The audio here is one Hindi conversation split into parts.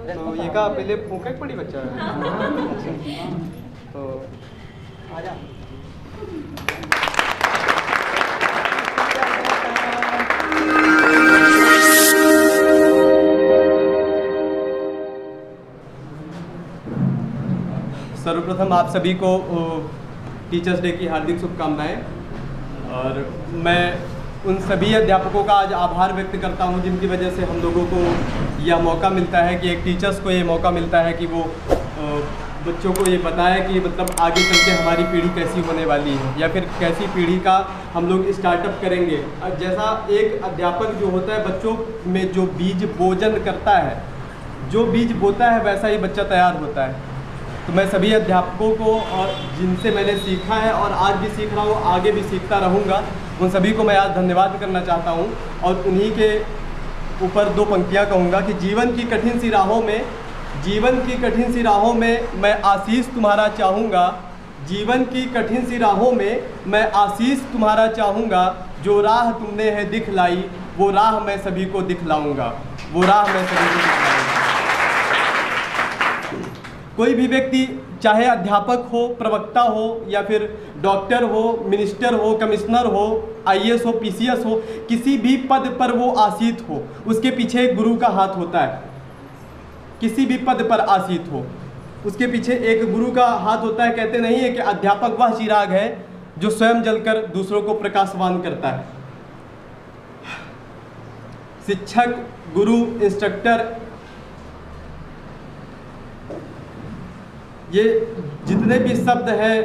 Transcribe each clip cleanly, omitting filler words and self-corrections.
तो ये का पहले फूका पड़ी बच्चा है तो आजा। सर्वप्रथम आप सभी को टीचर्स डे की हार्दिक शुभकामनाएं। और मैं उन सभी अध्यापकों का आज आभार व्यक्त करता हूं जिनकी वजह से हम लोगों को यह मौका मिलता है कि एक टीचर्स को ये मौका मिलता है कि वो बच्चों को ये बताए कि मतलब आगे चल के हमारी पीढ़ी कैसी होने वाली है या फिर कैसी पीढ़ी का हम लोग स्टार्टअप करेंगे। जैसा एक अध्यापक जो होता है बच्चों में जो बीज बोजन करता है, जो बीज बोता है वैसा ही बच्चा तैयार होता है। तो मैं सभी अध्यापकों को और जिनसे मैंने सीखा है और आज भी सीख रहा हूँ, आगे भी सीखता रहूँगा, उन सभी को मैं आज धन्यवाद करना चाहता हूँ। और उन्हीं के ऊपर दो पंक्तियाँ कहूँगा कि जीवन की कठिन सी राहों में मैं आशीष तुम्हारा चाहूँगा। जीवन की कठिन सी राहों में मैं आशीष तुम्हारा चाहूँगा। जो राह तुमने है दिखलाई वो राह मैं सभी को दिखलाऊँगा, वो राह मैं सभी को दिखलाऊँगा। कोई भी व्यक्ति चाहे अध्यापक हो, प्रवक्ता हो या फिर डॉक्टर हो, मिनिस्टर हो, कमिश्नर हो, आईएएस हो, पीसीएस हो, किसी भी पद पर वो आसीत हो, उसके पीछे एक गुरु का हाथ होता है। किसी भी पद पर आसीत हो उसके पीछे एक गुरु का हाथ होता है। कहते नहीं है कि अध्यापक वह चिराग है जो स्वयं जलकर दूसरों को प्रकाशवान करता है। शिक्षक, गुरु, इंस्ट्रक्टर, ये जितने भी शब्द हैं,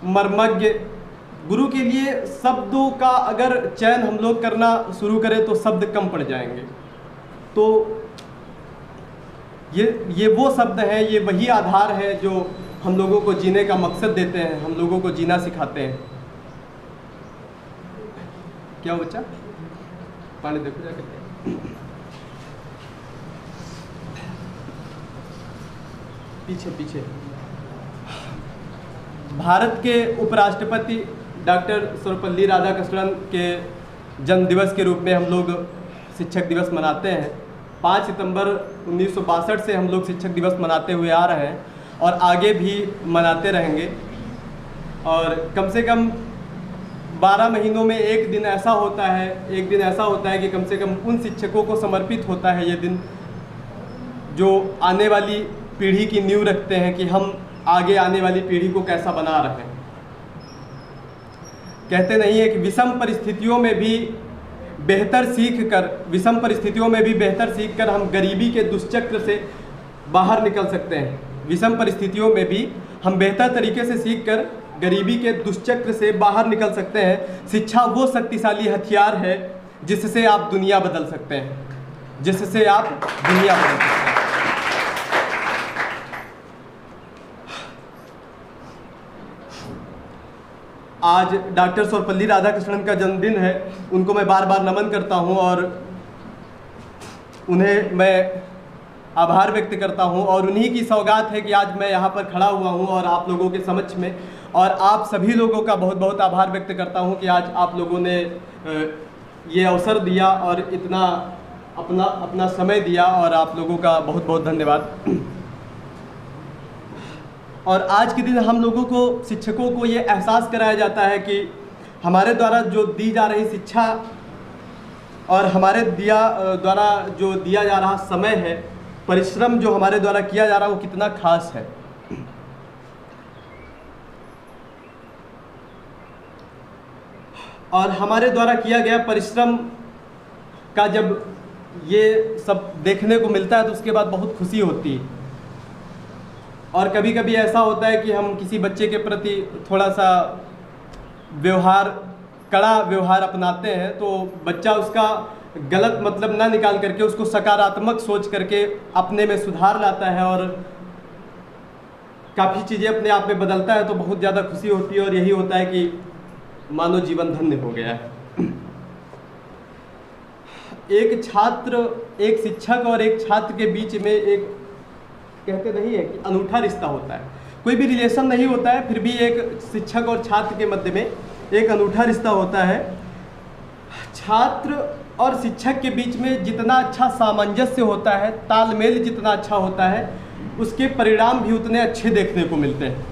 मर्मज्ञ, गुरु के लिए शब्दों का अगर चयन हम लोग करना शुरू करें तो शब्द कम पड़ जाएंगे। तो ये वो शब्द हैं, ये वही आधार है जो हम लोगों को जीने का मकसद देते हैं, हम लोगों को जीना सिखाते हैं। क्या हो बच्चा? पानी देखो जाकर। पीछे भारत के उपराष्ट्रपति डॉक्टर सर्वपल्ली राधाकृष्णन के जन्म दिवस के रूप में हम लोग शिक्षक दिवस मनाते हैं। 5 सितंबर 1962 से हम लोग शिक्षक दिवस मनाते हुए आ रहे हैं और आगे भी मनाते रहेंगे। और कम से कम 12 महीनों में एक दिन ऐसा होता है कि कम से कम उन शिक्षकों को समर्पित होता है ये दिन जो आने वाली पीढ़ी की नींव रखते हैं कि हम आगे आने वाली पीढ़ी को कैसा बना रहे हैं। कहते नहीं है कि विषम परिस्थितियों में भी बेहतर सीख कर हम गरीबी के दुष्चक्र से बाहर निकल सकते हैं। विषम परिस्थितियों में भी हम बेहतर तरीके से सीख कर गरीबी के दुष्चक्र से बाहर निकल सकते हैं। शिक्षा वो शक्तिशाली हथियार है जिससे आप दुनिया बदल सकते हैं, आज डॉक्टर सर्वपल्ली राधाकृष्णन का जन्मदिन है। उनको मैं बार बार नमन करता हूं और उन्हें मैं आभार व्यक्त करता हूं। और उन्हीं की सौगात है कि आज मैं यहाँ पर खड़ा हुआ हूं और आप लोगों के समक्ष में, और आप सभी लोगों का बहुत बहुत आभार व्यक्त करता हूं कि आज आप लोगों ने ये अवसर दिया और इतना अपना समय दिया, और आप लोगों का बहुत बहुत धन्यवाद। और आज के दिन हम लोगों को, शिक्षकों को ये एहसास कराया जाता है कि हमारे द्वारा जो दी जा रही शिक्षा और हमारे द्वारा जो दिया जा रहा समय है, परिश्रम जो हमारे द्वारा किया जा रहा है वो कितना खास है। और हमारे द्वारा किया गया परिश्रम का जब ये सब देखने को मिलता है तो उसके बाद बहुत खुशी होती है। और कभी कभी ऐसा होता है कि हम किसी बच्चे के प्रति थोड़ा सा कड़ा व्यवहार अपनाते हैं तो बच्चा उसका गलत मतलब ना निकाल करके उसको सकारात्मक सोच करके अपने में सुधार लाता है और काफ़ी चीज़ें अपने आप में बदलता है, तो बहुत ज़्यादा खुशी होती है। और यही होता है कि मानव जीवन धन्य हो गया है। एक शिक्षक और एक छात्र के बीच में एक, कहते नहीं है कि अनूठा रिश्ता होता है। कोई भी रिलेशन नहीं होता है, फिर भी एक शिक्षक और छात्र के मध्य में एक अनूठा रिश्ता होता है। छात्र और शिक्षक के बीच में जितना अच्छा सामंजस्य होता है, तालमेल जितना अच्छा होता है, उसके परिणाम भी उतने अच्छे देखने को मिलते हैं।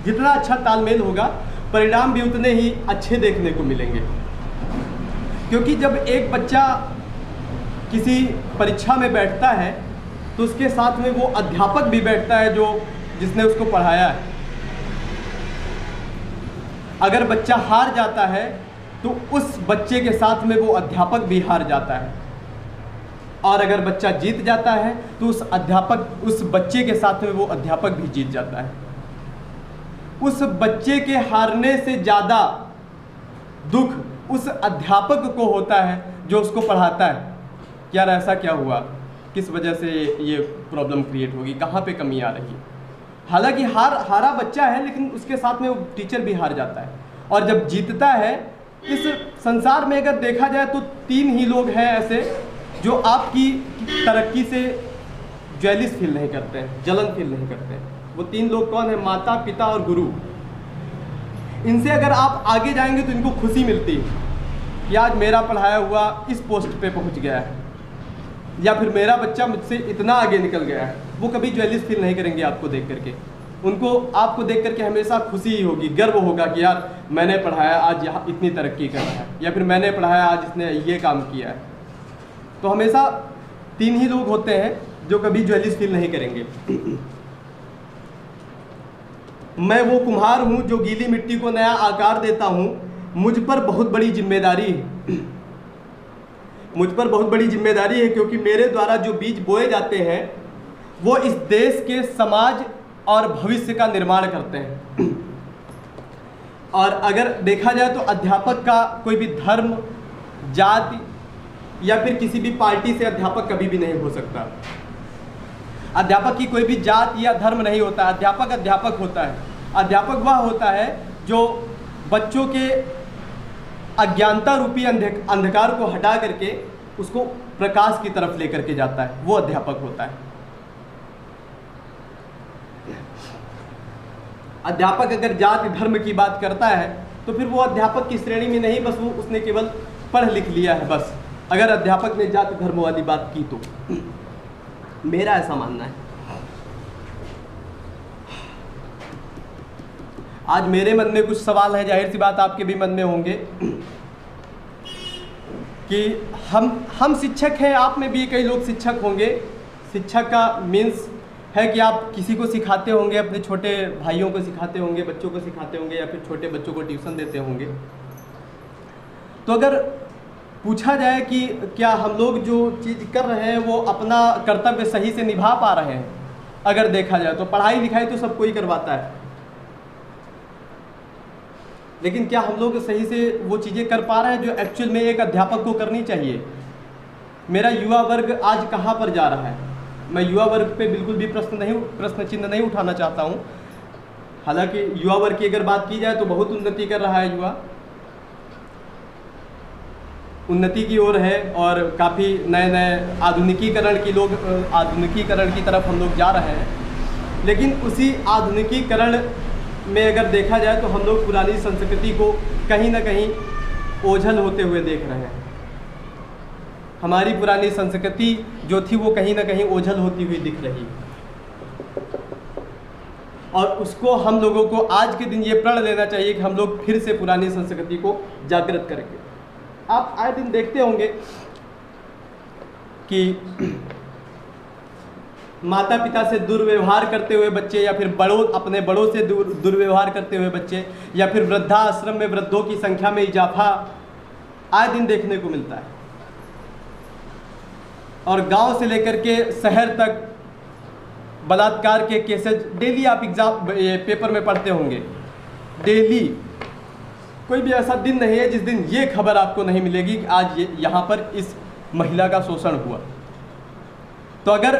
जितना अच्छा तालमेल होगा, परिणाम भी उतने ही अच्छे देखने को मिलेंगे। क्योंकि जब एक बच्चा किसी परीक्षा में बैठता है तो उसके साथ में वो अध्यापक भी बैठता है जो जिसने उसको पढ़ाया है। अगर बच्चा हार जाता है तो उस बच्चे के साथ में वो अध्यापक भी हार जाता है, और अगर बच्चा जीत जाता है तो उस बच्चे के साथ में वो अध्यापक भी जीत जाता है। उस बच्चे के हारने से ज़्यादा दुख उस अध्यापक को होता है जो उसको पढ़ाता है। यार ऐसा क्या हुआ, किस वजह से ये प्रॉब्लम क्रिएट होगी, कहाँ पे कमी आ रही है। हालांकि हारा बच्चा है, लेकिन उसके साथ में वो टीचर भी हार जाता है। और जब जीतता है, इस संसार में अगर देखा जाए तो 3 ही लोग हैं ऐसे जो आपकी तरक्की से जेलिस फील नहीं करते हैं, जलन फील नहीं करते हैं। वो 3 लोग कौन है? माता, पिता और गुरु। इनसे अगर आप आगे जाएंगे तो इनको खुशी मिलती है कि आज मेरा पढ़ाया हुआ इस पोस्ट पे पहुंच गया है, या फिर मेरा बच्चा मुझसे इतना आगे निकल गया है। वो कभी जेलिस फील नहीं करेंगे आपको देख करके। उनको आपको देख करके हमेशा खुशी ही होगी, गर्व होगा कि यार मैंने पढ़ाया, आज यहाँ इतनी तरक्की कर रहा है, या फिर मैंने पढ़ाया, आज इसने ये काम किया है। तो हमेशा 3 ही लोग होते हैं जो कभी जेलिस फील नहीं करेंगे। मैं वो कुम्हार हूँ जो गीली मिट्टी को नया आकार देता हूँ, मुझ पर बहुत बड़ी जिम्मेदारी है। मुझ पर बहुत बड़ी जिम्मेदारी है, क्योंकि मेरे द्वारा जो बीज बोए जाते हैं वो इस देश के समाज और भविष्य का निर्माण करते हैं। और अगर देखा जाए तो अध्यापक का कोई भी धर्म, जाति या फिर किसी भी पार्टी से अध्यापक कभी भी नहीं हो सकता। अध्यापक की कोई भी जात या धर्म नहीं होता। अध्यापक अध्यापक होता है। अध्यापक वह होता है जो बच्चों के अज्ञानता रूपी अंधकार को हटा करके उसको प्रकाश की तरफ लेकर के जाता है, वो अध्यापक होता है। अध्यापक अगर जाति धर्म की बात करता है तो फिर वो अध्यापक की श्रेणी में नहीं, बस वो उसने केवल पढ़ लिख लिया है बस, अगर अध्यापक ने जाति धर्म वाली बात की तो। मेरा ऐसा मानना है। आज मेरे मन में कुछ सवाल है, जाहिर सी बात आपके भी मन में होंगे कि हम शिक्षक हैं, आप में भी कई लोग शिक्षक होंगे। शिक्षक का मीन्स है कि आप किसी को सिखाते होंगे, अपने छोटे भाइयों को सिखाते होंगे, बच्चों को सिखाते होंगे, या फिर छोटे बच्चों को ट्यूशन देते होंगे। तो अगर पूछा जाए कि क्या हम लोग जो चीज़ कर रहे हैं वो अपना कर्तव्य सही से निभा पा रहे हैं, अगर देखा जाए तो पढ़ाई लिखाई तो सब कोई करवाता है, लेकिन क्या हम लोग सही से वो चीज़ें कर पा रहे हैं जो एक्चुअल में एक अध्यापक को करनी चाहिए। मेरा युवा वर्ग आज कहाँ पर जा रहा है? मैं युवा वर्ग पे बिल्कुल भी प्रश्न चिन्ह नहीं उठाना चाहता हूँ। हालांकि युवा वर्ग की अगर बात की जाए तो बहुत उन्नति कर रहा है युवा, उन्नति की ओर है, और काफ़ी नए नए आधुनिकीकरण की तरफ हम लोग जा रहे हैं। लेकिन उसी आधुनिकीकरण में अगर देखा जाए तो हम लोग पुरानी संस्कृति को कहीं ना कहीं ओझल होते हुए देख रहे हैं। हमारी पुरानी संस्कृति जो थी वो कहीं ना कहीं ओझल होती हुई दिख रही है, और उसको हम लोगों को आज के दिन ये प्रण लेना चाहिए कि हम लोग फिर से पुरानी संस्कृति को जागृत करेंगे। आप आए दिन देखते होंगे कि माता पिता से दुर्व्यवहार करते हुए बच्चे, या फिर अपने बड़ों से दुर्व्यवहार करते हुए बच्चे, या फिर वृद्धाश्रम में वृद्धों की संख्या में इजाफा आए दिन देखने को मिलता है। और गांव से लेकर के शहर तक बलात्कार के केसेस डेली आप पेपर में पढ़ते होंगे। डेली कोई भी ऐसा दिन नहीं है जिस दिन ये खबर आपको नहीं मिलेगी कि आज यहाँ पर इस महिला का शोषण हुआ। तो अगर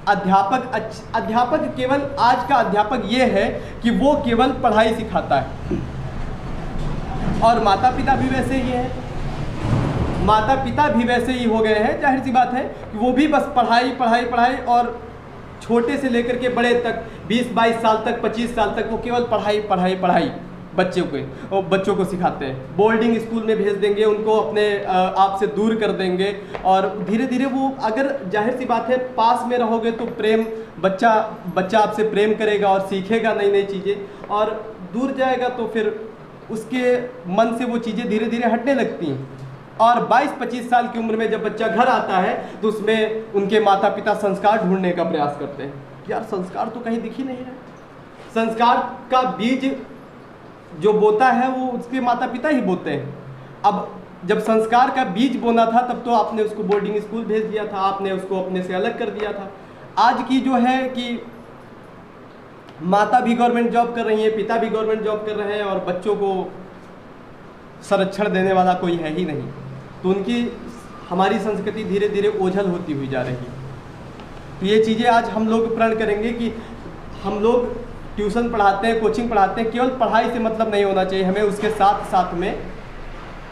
अध्यापक केवल आज का अध्यापक ये है कि वो केवल पढ़ाई सिखाता है, और माता पिता भी वैसे ही हैं। माता पिता भी वैसे ही हो गए हैं। जाहिर सी बात है कि वो भी बस पढ़ाई पढ़ाई पढ़ाई, और छोटे से लेकर के बड़े तक 20-22 साल तक 25 साल तक वो केवल पढ़ाई पढ़ाई पढ़ाई। बच्चों को सिखाते हैं। बोर्डिंग स्कूल में भेज देंगे, उनको अपने आप से दूर कर देंगे, और धीरे धीरे वो, अगर जाहिर सी बात है पास में रहोगे तो प्रेम, बच्चा आपसे प्रेम करेगा और सीखेगा नई नई चीज़ें, और दूर जाएगा तो फिर उसके मन से वो चीज़ें धीरे धीरे हटने लगती हैं। और 22-25 साल की उम्र में जब बच्चा घर आता है तो उसमें उनके माता पिता संस्कार ढूंढने का प्रयास करते हैं। यार संस्कार तो कहीं दिख ही नहीं रहा। संस्कार का बीज जो बोता है वो उसके माता पिता ही बोते हैं। अब जब संस्कार का बीज बोना था तब तो आपने उसको बोर्डिंग स्कूल भेज दिया था, आपने उसको अपने से अलग कर दिया था। आज की जो है कि माता भी गवर्नमेंट जॉब कर रही है, पिता भी गवर्नमेंट जॉब कर रहे हैं, और बच्चों को संरक्षण देने वाला कोई है ही नहीं, तो उनकी हमारी संस्कृति धीरे धीरे ओझल होती हुई जा रही है। तो ये चीज़ें आज हम लोग प्रण करेंगे कि हम लोग ट्यूशन पढ़ाते हैं, कोचिंग पढ़ाते हैं, केवल पढ़ाई से मतलब नहीं होना चाहिए, हमें उसके साथ साथ में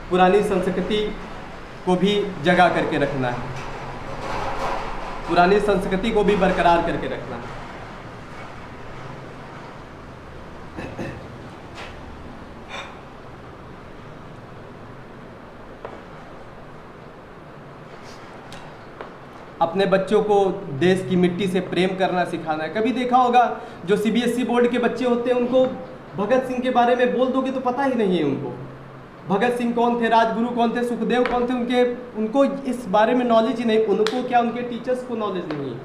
पुरानी संस्कृति को भी जगा करके रखना है, पुरानी संस्कृति को भी बरकरार करके रखना है। अपने बच्चों को देश की मिट्टी से प्रेम करना सिखाना है। कभी देखा होगा जो CBSE बोर्ड के बच्चे होते हैं, उनको भगत सिंह के बारे में बोल दोगे तो पता ही नहीं है उनको। भगत सिंह कौन थे, राजगुरु कौन थे, सुखदेव कौन थे, उनको इस बारे में नॉलेज ही नहीं। उनको क्या, उनके टीचर्स को नॉलेज नहीं है,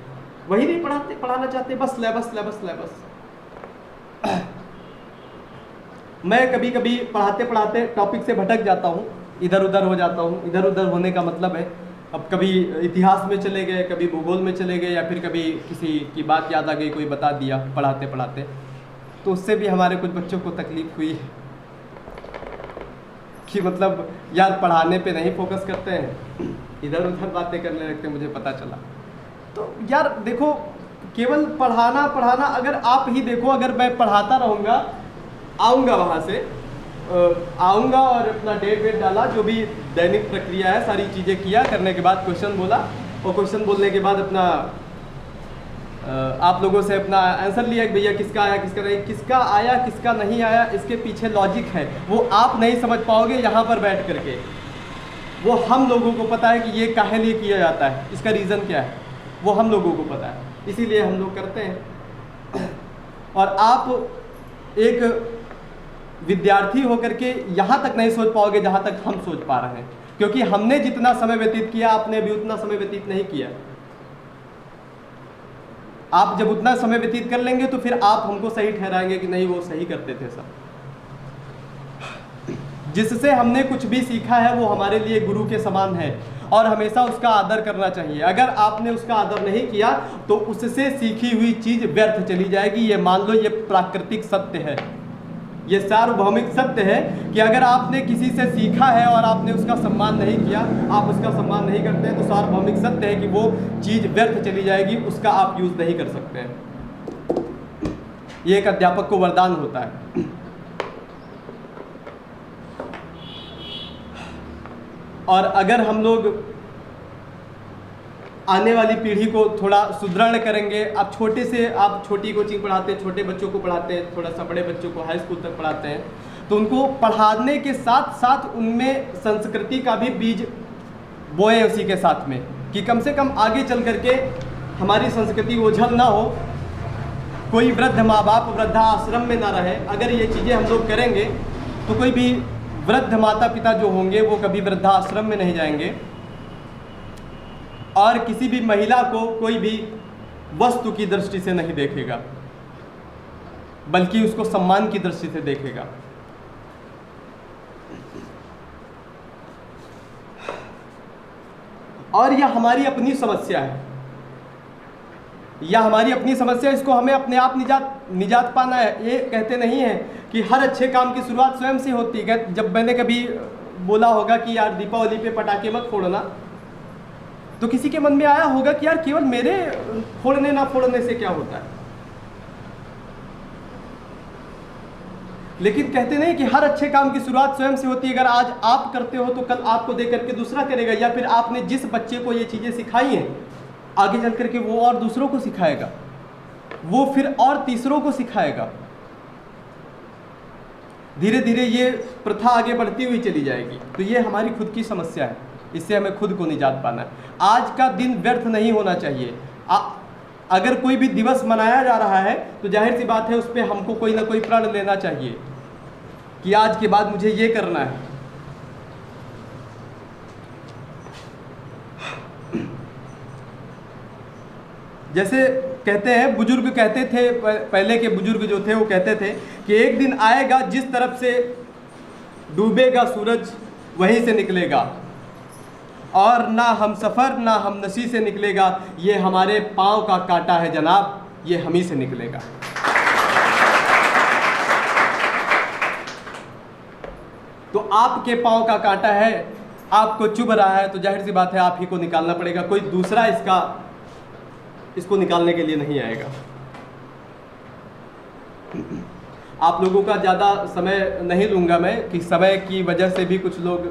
वही नहीं पढ़ाना चाहते, बस सिलेबस। मैं कभी कभी पढ़ाते पढ़ाते टॉपिक से भटक जाता हूँ, इधर उधर हो जाता हूँ। इधर उधर होने का मतलब है, अब कभी इतिहास में चले गए, कभी भूगोल में चले गए, या फिर कभी किसी की बात याद आ गई, कोई बता दिया पढ़ाते पढ़ाते, तो उससे भी हमारे कुछ बच्चों को तकलीफ हुई है कि मतलब यार पढ़ाने पे नहीं फोकस करते हैं, इधर उधर बातें करने लगते हैं, मुझे पता चला। तो यार देखो, केवल पढ़ाना, अगर आप ही देखो, अगर मैं पढ़ाता रहूँगा, आऊँगा वहाँ से, आऊँगा और अपना डेट डाला, जो भी दैनिक प्रक्रिया है सारी चीज़ें किया, करने के बाद क्वेश्चन बोला, और क्वेश्चन बोलने के बाद अपना आप लोगों से अपना आंसर लिया कि भैया किसका आया किसका नहीं, किसका आया किसका नहीं आया, इसके पीछे लॉजिक है, वो आप नहीं समझ पाओगे यहाँ पर बैठ करके, वो हम लोगों को पता है कि ये काहे लिए किया जाता है, इसका रीज़न क्या है, वो हम लोगों को पता है, इसीलिए हम लोग करते हैं। और आप एक विद्यार्थी होकर के यहाँ तक नहीं सोच पाओगे जहाँ तक हम सोच पा रहे हैं, क्योंकि हमने जितना समय व्यतीत किया आपने भी उतना समय व्यतीत नहीं किया। आप जब उतना समय व्यतीत कर लेंगे तो फिर आप हमको सही ठहराएंगे कि नहीं वो सही करते थे सब। जिससे हमने कुछ भी सीखा है वो हमारे लिए गुरु के समान है, और हमेशा उसका आदर करना चाहिए। अगर आपने उसका आदर नहीं किया तो उससे सीखी हुई चीज़ व्यर्थ चली जाएगी। ये मान लो, ये प्राकृतिक सत्य है, ये सार्वभौमिक सत्य है कि अगर आपने किसी से सीखा है और आपने उसका सम्मान नहीं किया, आप उसका सम्मान नहीं करते हैं, तो सार्वभौमिक सत्य है कि वो चीज़ व्यर्थ चली जाएगी, उसका आप यूज़ नहीं कर सकते हैं। ये एक अध्यापक को वरदान होता है। और अगर हम लोग आने वाली पीढ़ी को थोड़ा सुदृढ़ करेंगे, आप छोटी कोचिंग पढ़ाते हैं, छोटे बच्चों को पढ़ाते हैं, थोड़ा सा बड़े बच्चों को हाई स्कूल तक पढ़ाते हैं, तो उनको पढ़ाने के साथ साथ उनमें संस्कृति का भी बीज बोए उसी के साथ में, कि कम से कम आगे चल करके हमारी संस्कृति ओझल ना हो, कोई वृद्ध माँ बाप वृद्धाश्रम में ना रहे। अगर ये चीज़ें हम लोग करेंगे तो कोई भी वृद्ध माता पिता जो होंगे वो कभी वृद्धाश्रम में नहीं जाएंगे, और किसी भी महिला को कोई भी वस्तु की दृष्टि से नहीं देखेगा, बल्कि उसको सम्मान की दृष्टि से देखेगा। और यह हमारी अपनी समस्या है, इसको हमें अपने आप निजात पाना है। ये कहते नहीं है कि हर अच्छे काम की शुरुआत स्वयं से होती है। जब मैंने कभी बोला होगा कि यार दीपावली पे पटाखे मत फोड़ना, तो किसी के मन में आया होगा कि यार केवल मेरे फोड़ने ना फोड़ने से क्या होता है। लेकिन कहते नहीं कि हर अच्छे काम की शुरुआत स्वयं से होती है। अगर आज आप करते हो तो कल आपको देख करके दूसरा करेगा, या फिर आपने जिस बच्चे को ये चीज़ें सिखाई हैं आगे चल करके वो और दूसरों को सिखाएगा, वो फिर और तीसरों को सिखाएगा। धीरे धीरे ये प्रथा आगे बढ़ती हुई चली जाएगी। तो ये हमारी खुद की समस्या है, इससे हमें खुद को निजात पाना है। आज का दिन व्यर्थ नहीं होना चाहिए। अगर कोई भी दिवस मनाया जा रहा है तो जाहिर सी बात है उस पर हमको कोई ना कोई प्रण लेना चाहिए कि आज के बाद मुझे ये करना है। जैसे कहते हैं, बुजुर्ग कहते थे, पहले के बुजुर्ग जो थे वो कहते थे कि एक दिन आएगा जिस तरफ से डूबेगा सूरज वहीं से निकलेगा, और ना हम सफ़र ना हम नसी से निकलेगा, ये हमारे पाँव का कांटा है जनाब, ये हम ही से निकलेगा। तो आपके पाँव का कांटा है, आपको चुभ रहा है, तो जाहिर सी बात है आप ही को निकालना पड़ेगा, कोई दूसरा इसको निकालने के लिए नहीं आएगा। आप लोगों का ज़्यादा समय नहीं लूँगा मैं, कि समय की वजह से भी कुछ लोग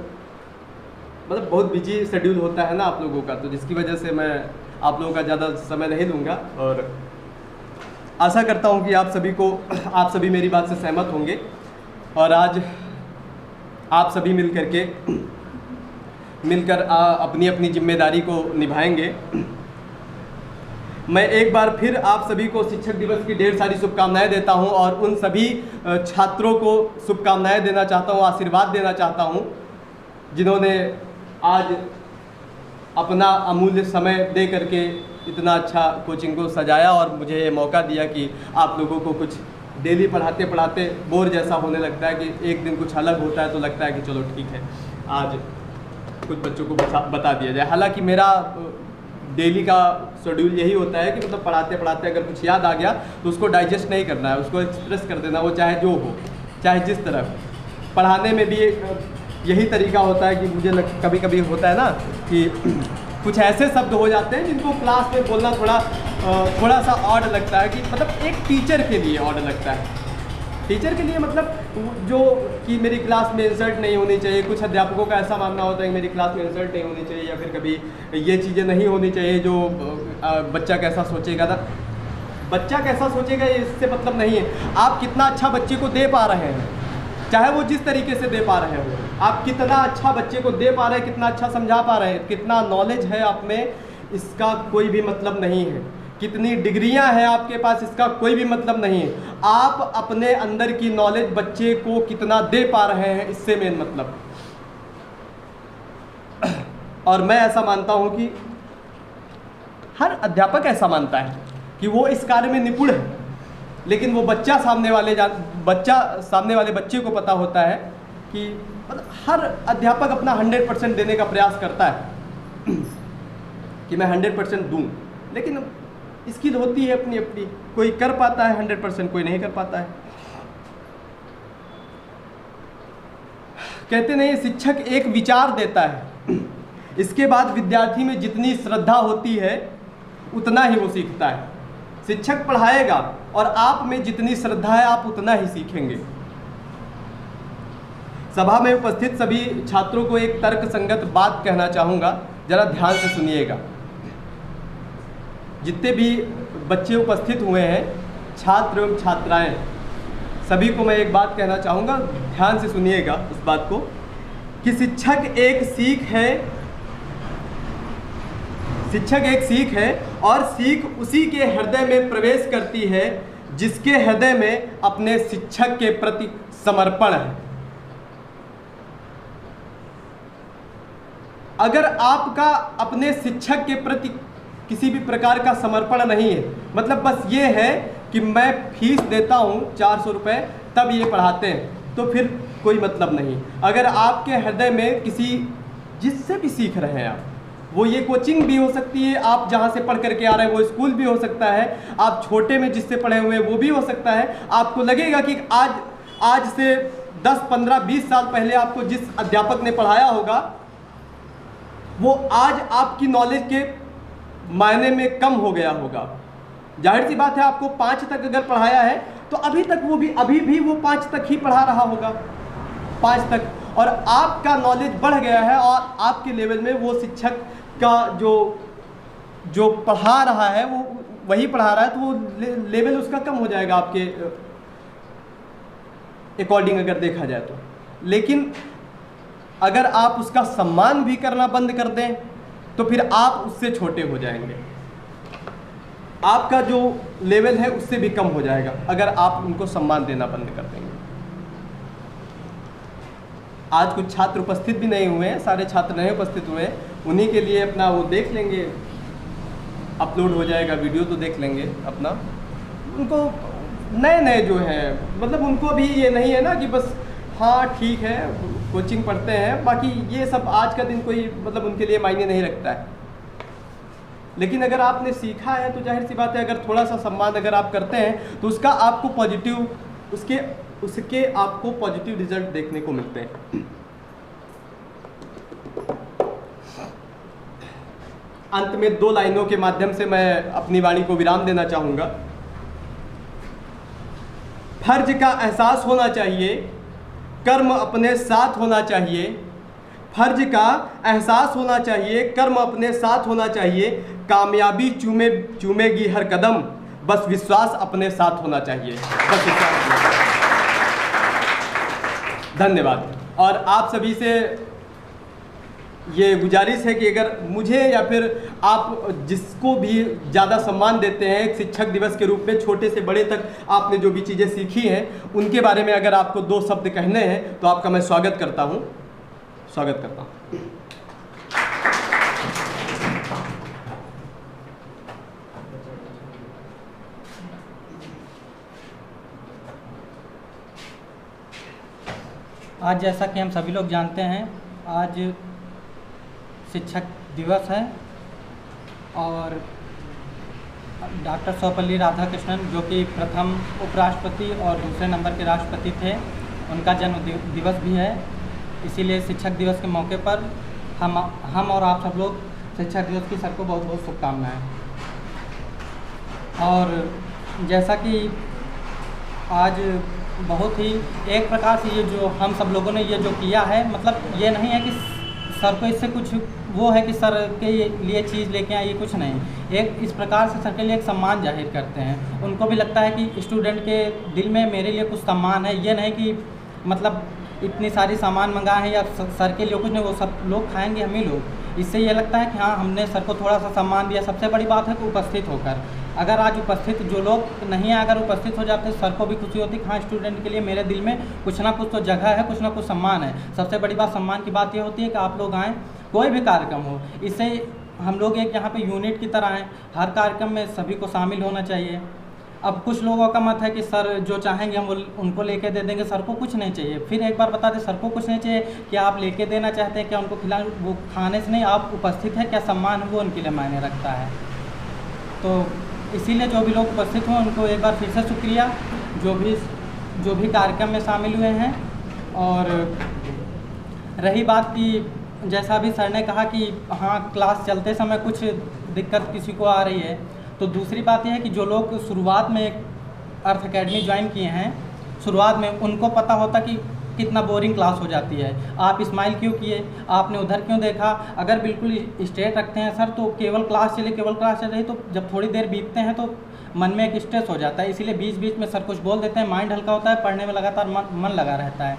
मतलब बहुत बिजी शेड्यूल होता है ना आप लोगों का, तो जिसकी वजह से मैं आप लोगों का ज़्यादा समय नहीं लूँगा। और आशा करता हूँ कि आप सभी मेरी बात से सहमत होंगे और आज आप सभी मिलकर अपनी अपनी जिम्मेदारी को निभाएंगे। मैं एक बार फिर आप सभी को शिक्षक दिवस की ढेर सारी शुभकामनाएं देता हूं और उन सभी छात्रों को शुभकामनाएं देना चाहता हूं, आशीर्वाद देना चाहता हूं जिन्होंने आज अपना अमूल्य समय दे करके इतना अच्छा कोचिंग को सजाया और मुझे ये मौका दिया कि आप लोगों को कुछ डेली पढ़ाते पढ़ाते बोर जैसा होने लगता है कि एक दिन कुछ अलग होता है तो लगता है कि चलो ठीक है आज कुछ बच्चों को बता दिया जाए। हालांकि मेरा डेली का शेड्यूल यही होता है कि मतलब पढ़ाते पढ़ाते अगर कुछ याद आ गया तो उसको डाइजेस्ट नहीं करना है, उसको एक्सप्रेस कर देना, वो चाहे जो हो, चाहे जिस तरह। पढ़ाने में भी यही तरीका होता है कि मुझे कभी कभी होता है ना कि कुछ ऐसे शब्द हो जाते हैं जिनको क्लास में बोलना थोड़ा सा ऑड लगता है, कि मतलब एक टीचर के लिए ऑड लगता है। टीचर के लिए मतलब जो कि मेरी क्लास में इंसल्ट नहीं होनी चाहिए। कुछ अध्यापकों का ऐसा मानना होता है कि मेरी क्लास में इंसल्ट नहीं होनी चाहिए, या फिर कभी ये चीज़ें नहीं होनी चाहिए जो बच्चा कैसा सोचेगा ना, बच्चा कैसा सोचेगा इससे मतलब नहीं है। आप कितना अच्छा बच्चे को दे पा रहे हैं, चाहे वो जिस तरीके से दे पा रहे हो, आप कितना अच्छा बच्चे को दे पा रहे हैं, कितना अच्छा समझा पा रहे हैं, कितना नॉलेज है आप में, इसका कोई भी मतलब नहीं है। कितनी डिग्रियां हैं आपके पास, इसका कोई भी मतलब नहीं है। आप अपने अंदर की नॉलेज बच्चे को कितना दे पा रहे हैं, इससे मेन मतलब। और मैं ऐसा मानता हूं कि हर अध्यापक ऐसा मानता है कि वो इस कार्य में निपुण है, लेकिन वो सामने वाले बच्चे को पता होता है कि मतलब हर अध्यापक अपना 100% देने का प्रयास करता है कि मैं 100% दूं, लेकिन स्किल होती है अपनी अपनी, कोई कर पाता है 100%, कोई नहीं कर पाता है। कहते नहीं, शिक्षक एक विचार देता है, इसके बाद विद्यार्थी में जितनी श्रद्धा होती है उतना ही वो सीखता है। शिक्षक पढ़ाएगा और आप में जितनी श्रद्धा है आप उतना ही सीखेंगे। सभा में उपस्थित सभी छात्रों को एक तर्क संगत बात कहना चाहूँगा, जरा ध्यान से सुनिएगा। जितने भी बच्चे उपस्थित हुए हैं, छात्र एवं छात्राएं, सभी को मैं एक बात कहना चाहूँगा, ध्यान से सुनिएगा इस बात को, कि शिक्षक एक सीख है और सीख उसी के हृदय में प्रवेश करती है जिसके हृदय में अपने शिक्षक के प्रति समर्पण है। अगर आपका अपने शिक्षक के प्रति किसी भी प्रकार का समर्पण नहीं है, मतलब बस ये है कि मैं फीस देता हूँ 400 रुपये तब ये पढ़ाते हैं, तो फिर कोई मतलब नहीं। अगर आपके हृदय में जिससे भी सीख रहे हैं आप, वो ये कोचिंग भी हो सकती है, आप जहाँ से पढ़ करके आ रहे हैं वो स्कूल भी हो सकता है, आप छोटे में जिससे पढ़े हुए हैं वो भी हो सकता है। आपको लगेगा कि आज से 10, 15, 20 साल पहले आपको जिस अध्यापक ने पढ़ाया होगा वो आज आपकी नॉलेज के मायने में कम हो गया होगा। जाहिर सी बात है, आपको 5 तक अगर पढ़ाया है तो अभी भी वो 5 तक ही पढ़ा रहा होगा, 5 तक, और आपका नॉलेज बढ़ गया है और आपके लेवल में वो शिक्षक का जो पढ़ा रहा है वो वही पढ़ा रहा है, तो वो लेवल उसका कम हो जाएगा आपके अकॉर्डिंग अगर देखा जाए तो। लेकिन अगर आप उसका सम्मान भी करना बंद कर दें तो फिर आप उससे छोटे हो जाएंगे, आपका जो लेवल है उससे भी कम हो जाएगा अगर आप उनको सम्मान देना बंद कर देंगे। आज कुछ छात्र उपस्थित भी नहीं हुए हैं, सारे छात्र नहीं उपस्थित हुए, उन्हीं के लिए अपना वो देख लेंगे, अपलोड हो जाएगा वीडियो तो देख लेंगे अपना। उनको नए नए जो हैं मतलब उनको भी ये नहीं है ना कि बस हाँ ठीक है कोचिंग पढ़ते हैं, बाकी ये सब आज का दिन कोई मतलब उनके लिए मायने नहीं रखता है। लेकिन अगर आपने सीखा है तो जाहिर सी बात है अगर थोड़ा सा सम्मान अगर आप करते हैं तो उसका आपको पॉजिटिव उसके आपको पॉजिटिव रिजल्ट देखने को मिलते हैं। अंत में 2 लाइनों के माध्यम से मैं अपनी वाणी को विराम देना चाहूँगा। फर्ज का एहसास होना चाहिए, कर्म अपने साथ होना चाहिए। फर्ज का एहसास होना चाहिए, कर्म अपने साथ होना चाहिए। कामयाबी चूमेगी हर कदम, बस विश्वास अपने साथ होना चाहिए। बस विश्वास। धन्यवाद। और आप सभी से ये गुजारिश है कि अगर मुझे या फिर आप जिसको भी ज़्यादा सम्मान देते हैं एक शिक्षक दिवस के रूप में, छोटे से बड़े तक आपने जो भी चीज़ें सीखी हैं उनके बारे में अगर आपको 2 शब्द कहने हैं तो आपका मैं स्वागत करता हूँ। आज जैसा कि हम सभी लोग जानते हैं, आज शिक्षक दिवस है और डॉक्टर सर्वपल्ली राधाकृष्णन जो कि प्रथम उपराष्ट्रपति और दूसरे नंबर के राष्ट्रपति थे, उनका जन्म दिवस भी है। इसीलिए शिक्षक दिवस के मौके पर हम और आप सब लोग शिक्षक दिवस की सबको बहुत बहुत शुभकामनाएं। और जैसा कि आज बहुत ही एक प्रकार से ये जो हम सब लोगों ने ये जो किया है, मतलब ये नहीं है कि सर को इससे कुछ वो है कि सर के लिए चीज़ लेके आए, ये कुछ नहीं। एक इस प्रकार से सर के लिए एक सम्मान जाहिर करते हैं। उनको भी लगता है कि स्टूडेंट के दिल में मेरे लिए कुछ सम्मान है, ये नहीं कि मतलब इतनी सारी सामान मंगाए हैं या सर के लिए कुछ नहीं, वो सब लोग खाएंगे हम ही लोग। इससे ये लगता है कि हाँ हमने सर को थोड़ा सा सम्मान दिया। सबसे बड़ी बात है कि उपस्थित होकर, अगर आज उपस्थित जो लोग नहीं हैं अगर उपस्थित हो जाते सर को भी खुशी होती कि हाँ स्टूडेंट के लिए मेरे दिल में कुछ ना कुछ तो जगह है, कुछ ना कुछ सम्मान है। सबसे बड़ी बात सम्मान की बात ये होती है कि आप लोग आएँ, कोई भी कार्यक्रम हो, इससे हम लोग एक यहाँ पे यूनिट की तरह हैं। हर कार्यक्रम में सभी को शामिल होना चाहिए। अब कुछ लोगों का मत है कि सर जो चाहेंगे हम उनको लेके दे देंगे, सर को कुछ नहीं चाहिए। फिर एक बार बता दें, सर को कुछ नहीं चाहिए, क्या आप लेके देना चाहते हैं, क्या उनको खिलाना, वो खाने से नहीं, आप उपस्थित हैं, क्या सम्मान है वो उनके लिए मायने रखता है। तो इसीलिए जो भी लोग उपस्थित हों उनको एक बार फिर से शुक्रिया, जो भी कार्यक्रम में शामिल हुए हैं। और रही बात की, जैसा भी सर ने कहा कि हाँ क्लास चलते समय कुछ दिक्कत किसी को आ रही है, तो दूसरी बात यह है कि जो लोग शुरुआत में अर्थ एकेडमी ज्वाइन किए हैं, शुरुआत में उनको पता होता कि कितना बोरिंग क्लास हो जाती है। आप स्माइल क्यों किए, आपने उधर क्यों देखा, अगर बिल्कुल स्ट्रेट रखते हैं सर तो केवल क्लास चल रही, तो जब थोड़ी देर बीतते हैं तो मन में एक स्ट्रेस हो जाता है। इसीलिए बीच बीच में सर कुछ बोल देते हैं, माइंड हल्का होता है, पढ़ने में लगातार मन लगा रहता है।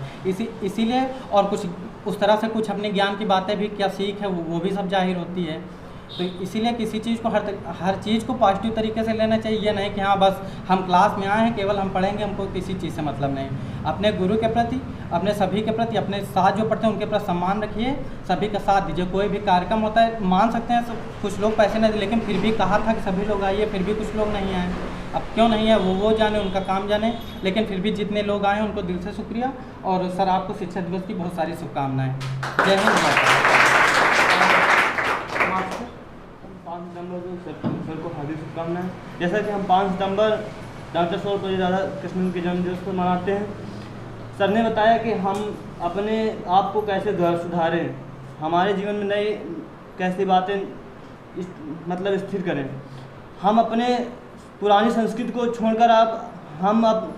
इसीलिए और कुछ उस तरह से कुछ अपने ज्ञान की बातें भी क्या सीख है वो भी सब जाहिर होती है। तो इसीलिए किसी चीज़ को हर चीज़ को पॉजिटिव तरीके से लेना चाहिए। ये नहीं कि हाँ बस हम क्लास में आए हैं केवल हम पढ़ेंगे, हमको किसी चीज़ से मतलब नहीं। अपने गुरु के प्रति, अपने सभी के प्रति, अपने साथ जो पढ़ते हैं उनके प्रति सम्मान रखिए, सभी का साथ दीजिए। कोई भी कार्यक्रम होता है, मान सकते हैं कुछ लोग पैसे नहीं, लेकिन फिर भी कहा था कि सभी लोग आइए, फिर भी कुछ लोग नहीं आए। अब क्यों नहीं है वो जाने, उनका काम जाने, लेकिन फिर भी जितने लोग आए हैं उनको दिल से शुक्रिया। और सर आपको शिक्षक दिवस की बहुत सारी शुभकामनाएँ। जय हिंद। 5 सितंबर सर को हार्दिक शुभकामनाएं। जैसा कि हम 5 सितंबर डॉक्टर सर्वपल्ली राधाकृष्णन के जन्मदिवस को मनाते हैं, सर ने बताया कि हम अपने आप को कैसे सुधारें, हमारे जीवन में नई कैसी बातें मतलब स्थिर करें। हम अपने पुरानी संस्कृति को छोड़कर हम अब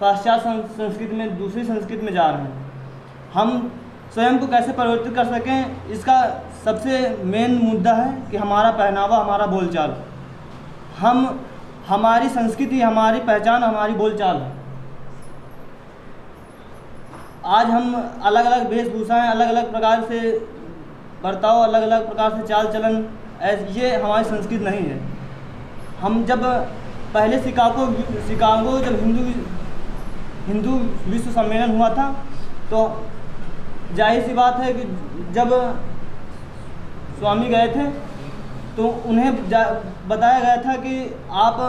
पाश्चात्य संस्कृति में, दूसरी संस्कृति में जा रहे हैं। हम स्वयं को कैसे परिवर्तित कर सकें, इसका सबसे मेन मुद्दा है कि हमारा पहनावा, हमारा बोलचाल। हमारी संस्कृति, हमारी पहचान, हमारी बोलचाल है। आज हम अलग अलग वेशभूषाएँ, अलग अलग प्रकार से बर्ताव, अलग अलग प्रकार से चाल चलन, ये हमारी संस्कृति नहीं है। हम जब पहले शिकागो जब हिंदू विश्व सम्मेलन हुआ था, तो जाहिर सी बात है कि जब स्वामी गए थे तो उन्हें बताया गया था कि आप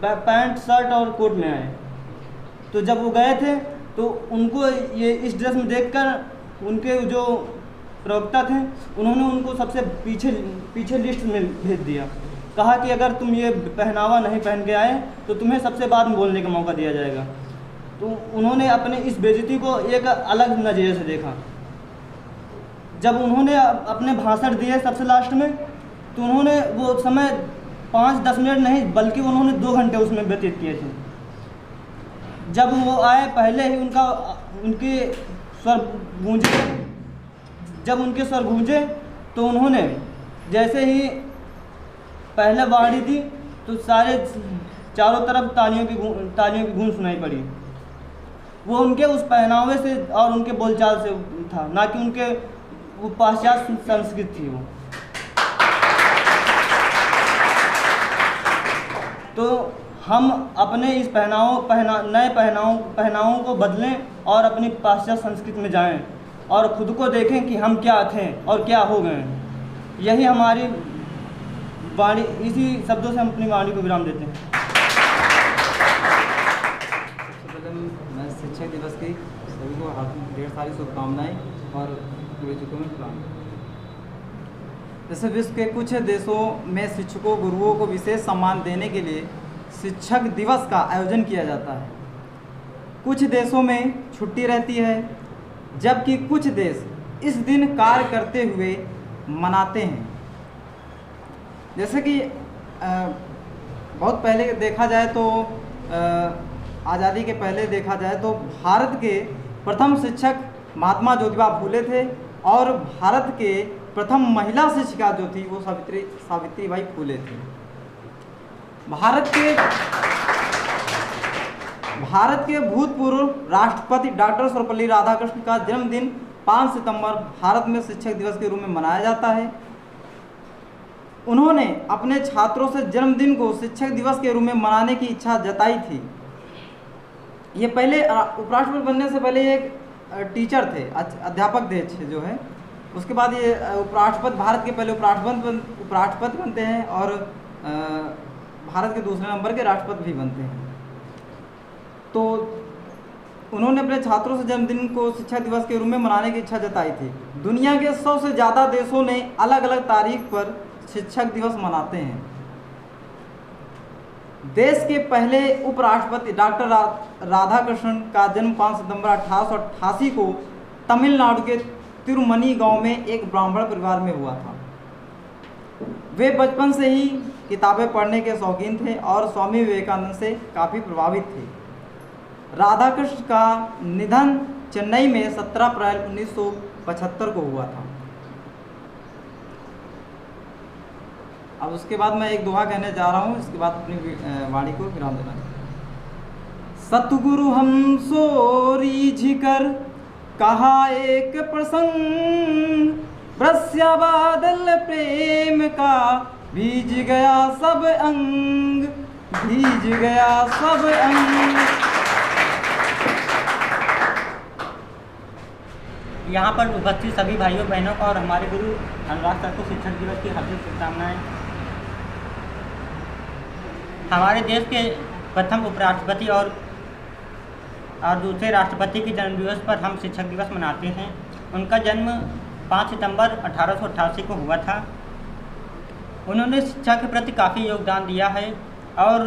पैंट शर्ट और कोट में आए। तो जब वो गए थे तो उनको ये इस ड्रेस में देखकर उनके जो प्रवक्ता थे उन्होंने उनको सबसे पीछे लिस्ट में भेज दिया। कहा कि अगर तुम ये पहनावा नहीं पहन के आए तो तुम्हें सबसे बाद में बोलने का मौका दिया जाएगा। तो उन्होंने अपने इस बेइज्जती को एक अलग नज़रिए से देखा। जब उन्होंने अपने भाषण दिए सबसे लास्ट में, तो उन्होंने वो समय 5-10 मिनट नहीं बल्कि उन्होंने 2 घंटे उसमें व्यतीत किए थे। जब वो आए पहले ही उनके स्वर गूंजे, जब उनके स्वर गूंजे तो उन्होंने जैसे ही पहले वाणी दी तो चारों तरफ तालियों की गूंज सुनाई पड़ी। वो उनके उस पहनावे से और उनके बोलचाल से था, ना कि उनके वो पाश्चात्य संस्कृति थी वो। तो हम अपने इस नए पहनावों को बदलें और अपनी पाश्चात्य संस्कृति में जाएं और खुद को देखें कि हम क्या थे और क्या हो गए। यही हमारी वाणी, इसी शब्दों से हम अपनी वाणी को विराम देते हैं। सबसे पहले मैं शिक्षक दिवस की सभी को ढेर सारी शुभकामनाएं और शुभेच्छुओं में प्रणाम। जैसे विश्व के कुछ देशों में शिक्षकों गुरुओं को विशेष सम्मान देने के लिए शिक्षक दिवस का आयोजन किया जाता है। कुछ देशों में छुट्टी रहती है, जबकि कुछ देश इस दिन कार्य करते हुए मनाते हैं। जैसे कि बहुत पहले देखा जाए तो आज़ादी के पहले देखा जाए तो भारत के प्रथम शिक्षक महात्मा ज्योतिबा फूले थे और भारत के प्रथम महिला शिक्षिका जो थी वो सावित्रीबाई फूले थी। भारत के भूतपूर्व राष्ट्रपति डॉक्टर सर्वपल्ली राधाकृष्णन का जन्मदिन 5 सितंबर भारत में शिक्षक दिवस के रूप में मनाया जाता है। उन्होंने अपने छात्रों से जन्मदिन को शिक्षक दिवस के रूप में मनाने की इच्छा जताई थी। ये पहले उपराष्ट्रपति बनने से पहले एक टीचर थे, अध्यापक थे जो है। उसके बाद ये उपराष्ट्रपति, भारत के पहले उपराष्ट्रपति बनते हैं और भारत के दूसरे नंबर के राष्ट्रपति भी बनते हैं। तो उन्होंने अपने छात्रों से जन्मदिन को शिक्षक दिवस के रूप में मनाने की इच्छा जताई थी। दुनिया के 100 से ज़्यादा देशों ने अलग अलग तारीख पर शिक्षक दिवस मनाते हैं। देश के पहले उपराष्ट्रपति डॉक्टर राधाकृष्णन का जन्म 5 सितंबर 1888 को तमिलनाडु के तिरुमनी गांव में एक ब्राह्मण परिवार में हुआ था। वे बचपन से ही किताबें पढ़ने के शौकीन थे और स्वामी विवेकानंद से काफ़ी प्रभावित थे। राधाकृष्ण का निधन चेन्नई में 17 अप्रैल 1975 को हुआ था। अब उसके बाद मैं एक दोहा कहने जा रहा हूँ, इसके बाद अपनी वाणी को विराम देना। सतगुरु हमसो रीझकर कहा एक प्रसंग, बरसा बादल प्रेम का भीज गया सब अंग, भीज गया सब अंग। यहाँ पर उपस्थित सभी भाइयों बहनों को और हमारे गुरु अनुराग सर को शिक्षक दिवस की हार्दिक शुभकामनाएं। हमारे देश के प्रथम उपराष्ट्रपति और दूसरे राष्ट्रपति के जन्मदिवस पर हम शिक्षक दिवस मनाते हैं। उनका जन्म 5 सितंबर 1888 को हुआ था। उन्होंने शिक्षा के प्रति काफ़ी योगदान दिया है और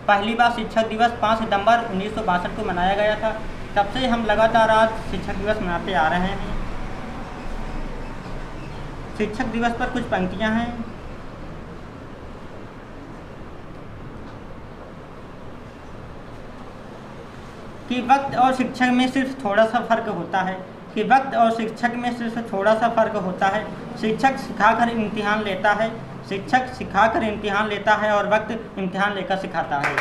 पहली बार शिक्षक दिवस 5 सितंबर 1962 को मनाया गया था। तब से हम लगातार आज शिक्षक दिवस मनाते आ रहे हैं। शिक्षक दिवस पर कुछ पंक्तियां हैं। कि वक्त और शिक्षक में सिर्फ थोड़ा सा फ़र्क होता है, कि वक्त और शिक्षक में सिर्फ थोड़ा सा फ़र्क होता है। शिक्षक सिखाकर इम्तिहान लेता है, शिक्षक सिखाकर इम्तिहान लेता है और वक्त इम्तिहान लेकर सिखाता है।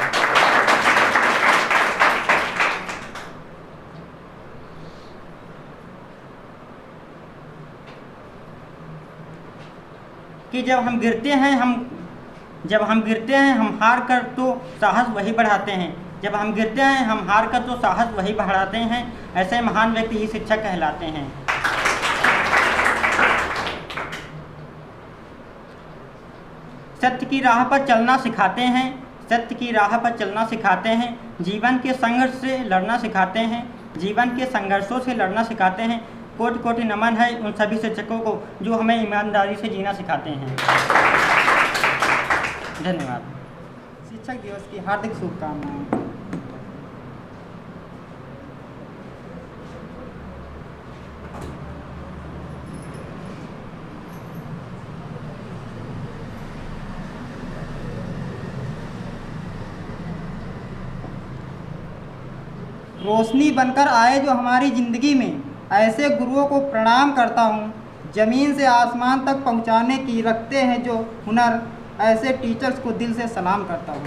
कि जब हम गिरते हैं हम हार कर तो साहस वही बढ़ाते हैं, जब हम गिरते हैं हम हार कर तो साहस वही बढ़ाते हैं। ऐसे महान व्यक्ति ही शिक्षक कहलाते हैं। सत्य की राह पर चलना सिखाते हैं, सत्य की राह पर चलना सिखाते हैं। जीवन के संघर्ष से लड़ना सिखाते हैं, जीवन के संघर्षों से लड़ना सिखाते हैं। कोटि कोटि नमन है उन सभी शिक्षकों को जो हमें ईमानदारी से जीना सिखाते हैं। धन्यवाद। शिक्षक दिवस की हार्दिक शुभकामनाएं। रोशनी बनकर आए जो हमारी ज़िंदगी में, ऐसे गुरुओं को प्रणाम करता हूँ। ज़मीन से आसमान तक पहुँचाने की रखते हैं जो हुनर, ऐसे टीचर्स को दिल से सलाम करता हूँ।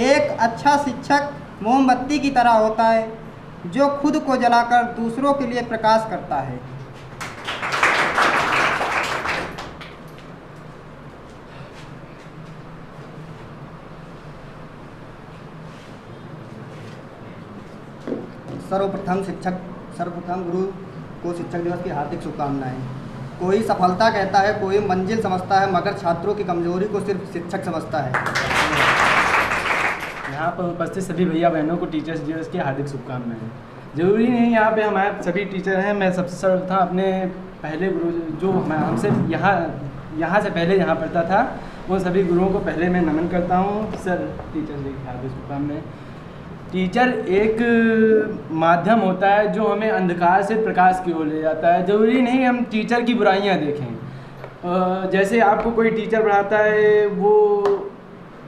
एक अच्छा शिक्षक मोमबत्ती की तरह होता है जो खुद को जलाकर दूसरों के लिए प्रकाश करता है। सर्वप्रथम गुरु को शिक्षक दिवस की हार्दिक शुभकामनाएं। कोई सफलता कहता है, कोई मंजिल समझता है, मगर छात्रों की कमजोरी को सिर्फ शिक्षक समझता है। यहाँ पर उपस्थित सभी भैया बहनों को टीचर्स दिवस की हार्दिक शुभकामनाएं। जरूरी नहीं यहाँ पे हमारे सभी टीचर हैं, मैं सबसे सर्वप्रथम अपने पहले गुरु जो हमसे यहाँ से पहले यहाँ पढ़ता था उन सभी गुरुओं को पहले मैं नमन करता हूँ। सर टीचर्स डे की हार्दिक शुभकामनाएं। टीचर एक माध्यम होता है जो हमें अंधकार से प्रकाश की ओर ले जाता है। ज़रूरी नहीं हम टीचर की बुराइयां देखें। जैसे आपको कोई टीचर पढ़ाता है वो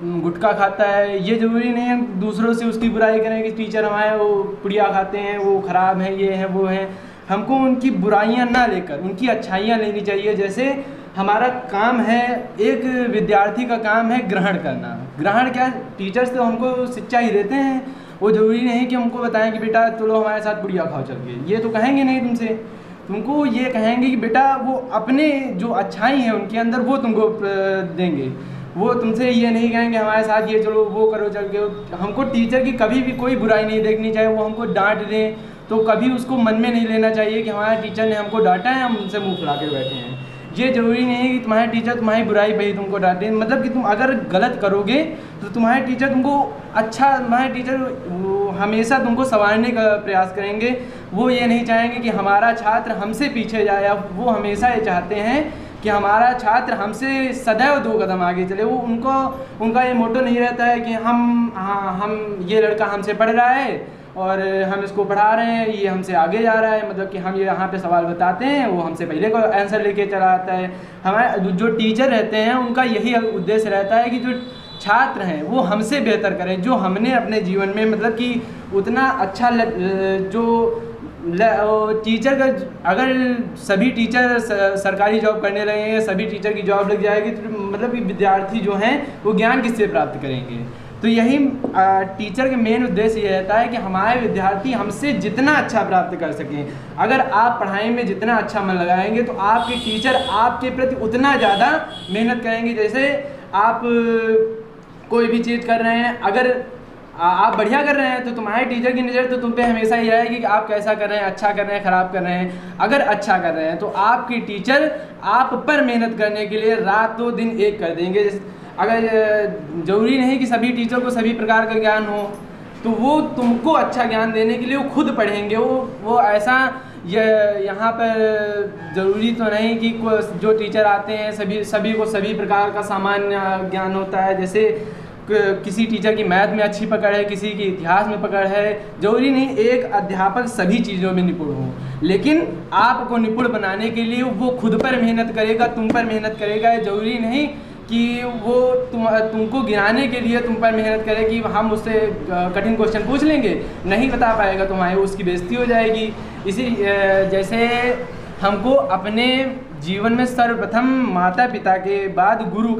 गुटखा खाता है, ये ज़रूरी नहीं हम दूसरों से उसकी बुराई करें कि टीचर हमारे वो पुड़िया खाते हैं, वो ख़राब हैं, ये हैं, वो हैं। हमको उनकी बुराइयां ना लेकर उनकी अच्छाइयाँ लेनी चाहिए। जैसे हमारा काम है, एक विद्यार्थी का काम है ग्रहण करना। ग्रहण क्या, टीचर्स तो हमको शिक्षा ही देते हैं, वो ज़रूरी नहीं कि हमको बताएं कि बेटा चलो हमारे साथ बुढ़िया खाओ चल के, ये तो कहेंगे नहीं तुमसे। तुमको ये कहेंगे कि बेटा वो अपने जो अच्छाई हैं उनके अंदर वो तुमको देंगे। वो तुमसे ये नहीं कहेंगे हमारे साथ ये चलो वो करो चल के। हमको टीचर की कभी भी कोई बुराई नहीं देखनी चाहिए। वो हमको डांट दें तो कभी उसको मन में नहीं लेना चाहिए कि हमारे टीचर ने हमको डांटा है, हम उनसे मुँह फुला के बैठे हैं। ये ज़रूरी नहीं है कि तुम्हारे टीचर तुम्हारी बुराई पे ही तुमको डांटे। मतलब कि तुम अगर गलत करोगे तो तुम्हारे टीचर तुमको तुम्हारे टीचर हमेशा तुमको संवारने का प्रयास करेंगे। वो ये नहीं चाहेंगे कि हमारा छात्र हमसे पीछे जाए। वो हमेशा ये चाहते हैं कि हमारा छात्र हमसे सदैव 2 कदम आगे चले। वो उनका ये मोटो नहीं रहता है कि हम ये लड़का हमसे पढ़ रहा है और हम इसको पढ़ा रहे हैं, ये हमसे आगे जा रहा है। मतलब कि हम ये यहाँ पे सवाल बताते हैं, वो हमसे पहले को आंसर लेके चला आता है। हमारे जो टीचर रहते हैं उनका यही उद्देश्य रहता है कि जो छात्र हैं वो हमसे बेहतर करें। जो हमने अपने जीवन में मतलब कि उतना अच्छा टीचर का, अगर सभी टीचर सरकारी जॉब करने लगेंगे, सभी टीचर की जॉब लग जाएगी तो मतलब कि विद्यार्थी जो हैं वो ज्ञान किससे प्राप्त करेंगे। तो यही टीचर के मेन उद्देश्य ये रहता है कि हमारे विद्यार्थी हमसे जितना अच्छा प्राप्त कर सकें। अगर आप पढ़ाई में जितना अच्छा मन लगाएंगे तो आपके टीचर आपके प्रति उतना ज़्यादा मेहनत करेंगे। जैसे आप कोई भी चीज़ कर रहे हैं, अगर आप बढ़िया कर रहे हैं तो तुम्हारे टीचर की नज़र तो तुम पे हमेशा ही रहेगी कि आप कैसा कर रहे हैं, अच्छा कर रहे हैं, ख़राब कर रहे हैं। अगर अच्छा कर रहे हैं तो आपके टीचर आप पर मेहनत करने के लिए रातों दिन एक कर देंगे। अगर ज़रूरी नहीं कि सभी टीचर को सभी प्रकार का ज्ञान हो, तो वो तुमको अच्छा ज्ञान देने के लिए वो खुद पढ़ेंगे। वो ऐसा यहाँ पर ज़रूरी तो नहीं कि जो टीचर आते हैं सभी को सभी प्रकार का सामान्य ज्ञान होता है। जैसे किसी टीचर की मैथ में अच्छी पकड़ है, किसी की इतिहास में पकड़ है। ज़रूरी नहीं एक अध्यापक सभी चीज़ों में निपुण हो, लेकिन आपको निपुण बनाने के लिए वो खुद पर मेहनत करेगा, तुम पर मेहनत करेगा। ज़रूरी नहीं कि वो तुमको गिराने के लिए तुम पर मेहनत करे कि हम उससे कठिन क्वेश्चन पूछ लेंगे, नहीं बता पाएगा तुम्हारे, उसकी बेइज्जती हो जाएगी। इसी जैसे हमको अपने जीवन में सर्वप्रथम माता पिता के बाद गुरु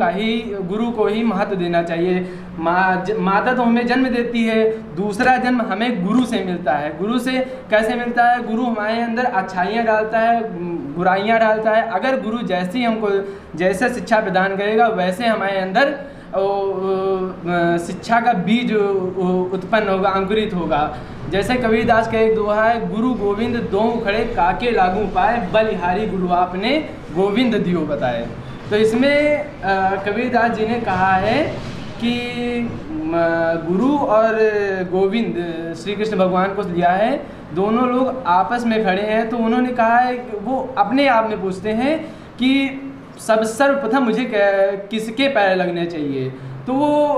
को ही महत्व देना चाहिए। माता तो हमें जन्म देती है, दूसरा जन्म हमें गुरु से मिलता है। गुरु से कैसे मिलता है? गुरु हमारे अंदर अच्छाइयाँ डालता है, बुराइयाँ डालता है। अगर गुरु जैसी हमको जैसे शिक्षा प्रदान करेगा वैसे हमारे अंदर शिक्षा का बीज उत्पन्न होगा, अंकुरित होगा। जैसे कबीरदास का एक दोहा है, गुरु गोविंद दोऊ खड़े काके लागू पाए, बलिहारी गुरु आपने गोविंद दियो बताए। तो इसमें कबीरदास जी ने कहा है कि गुरु और गोविंद श्री कृष्ण भगवान को लिया है, दोनों लोग आपस में खड़े हैं। तो उन्होंने कहा है कि वो अपने आप में पूछते हैं कि सर्वप्रथम मुझे किसके पैर लगने चाहिए। तो वो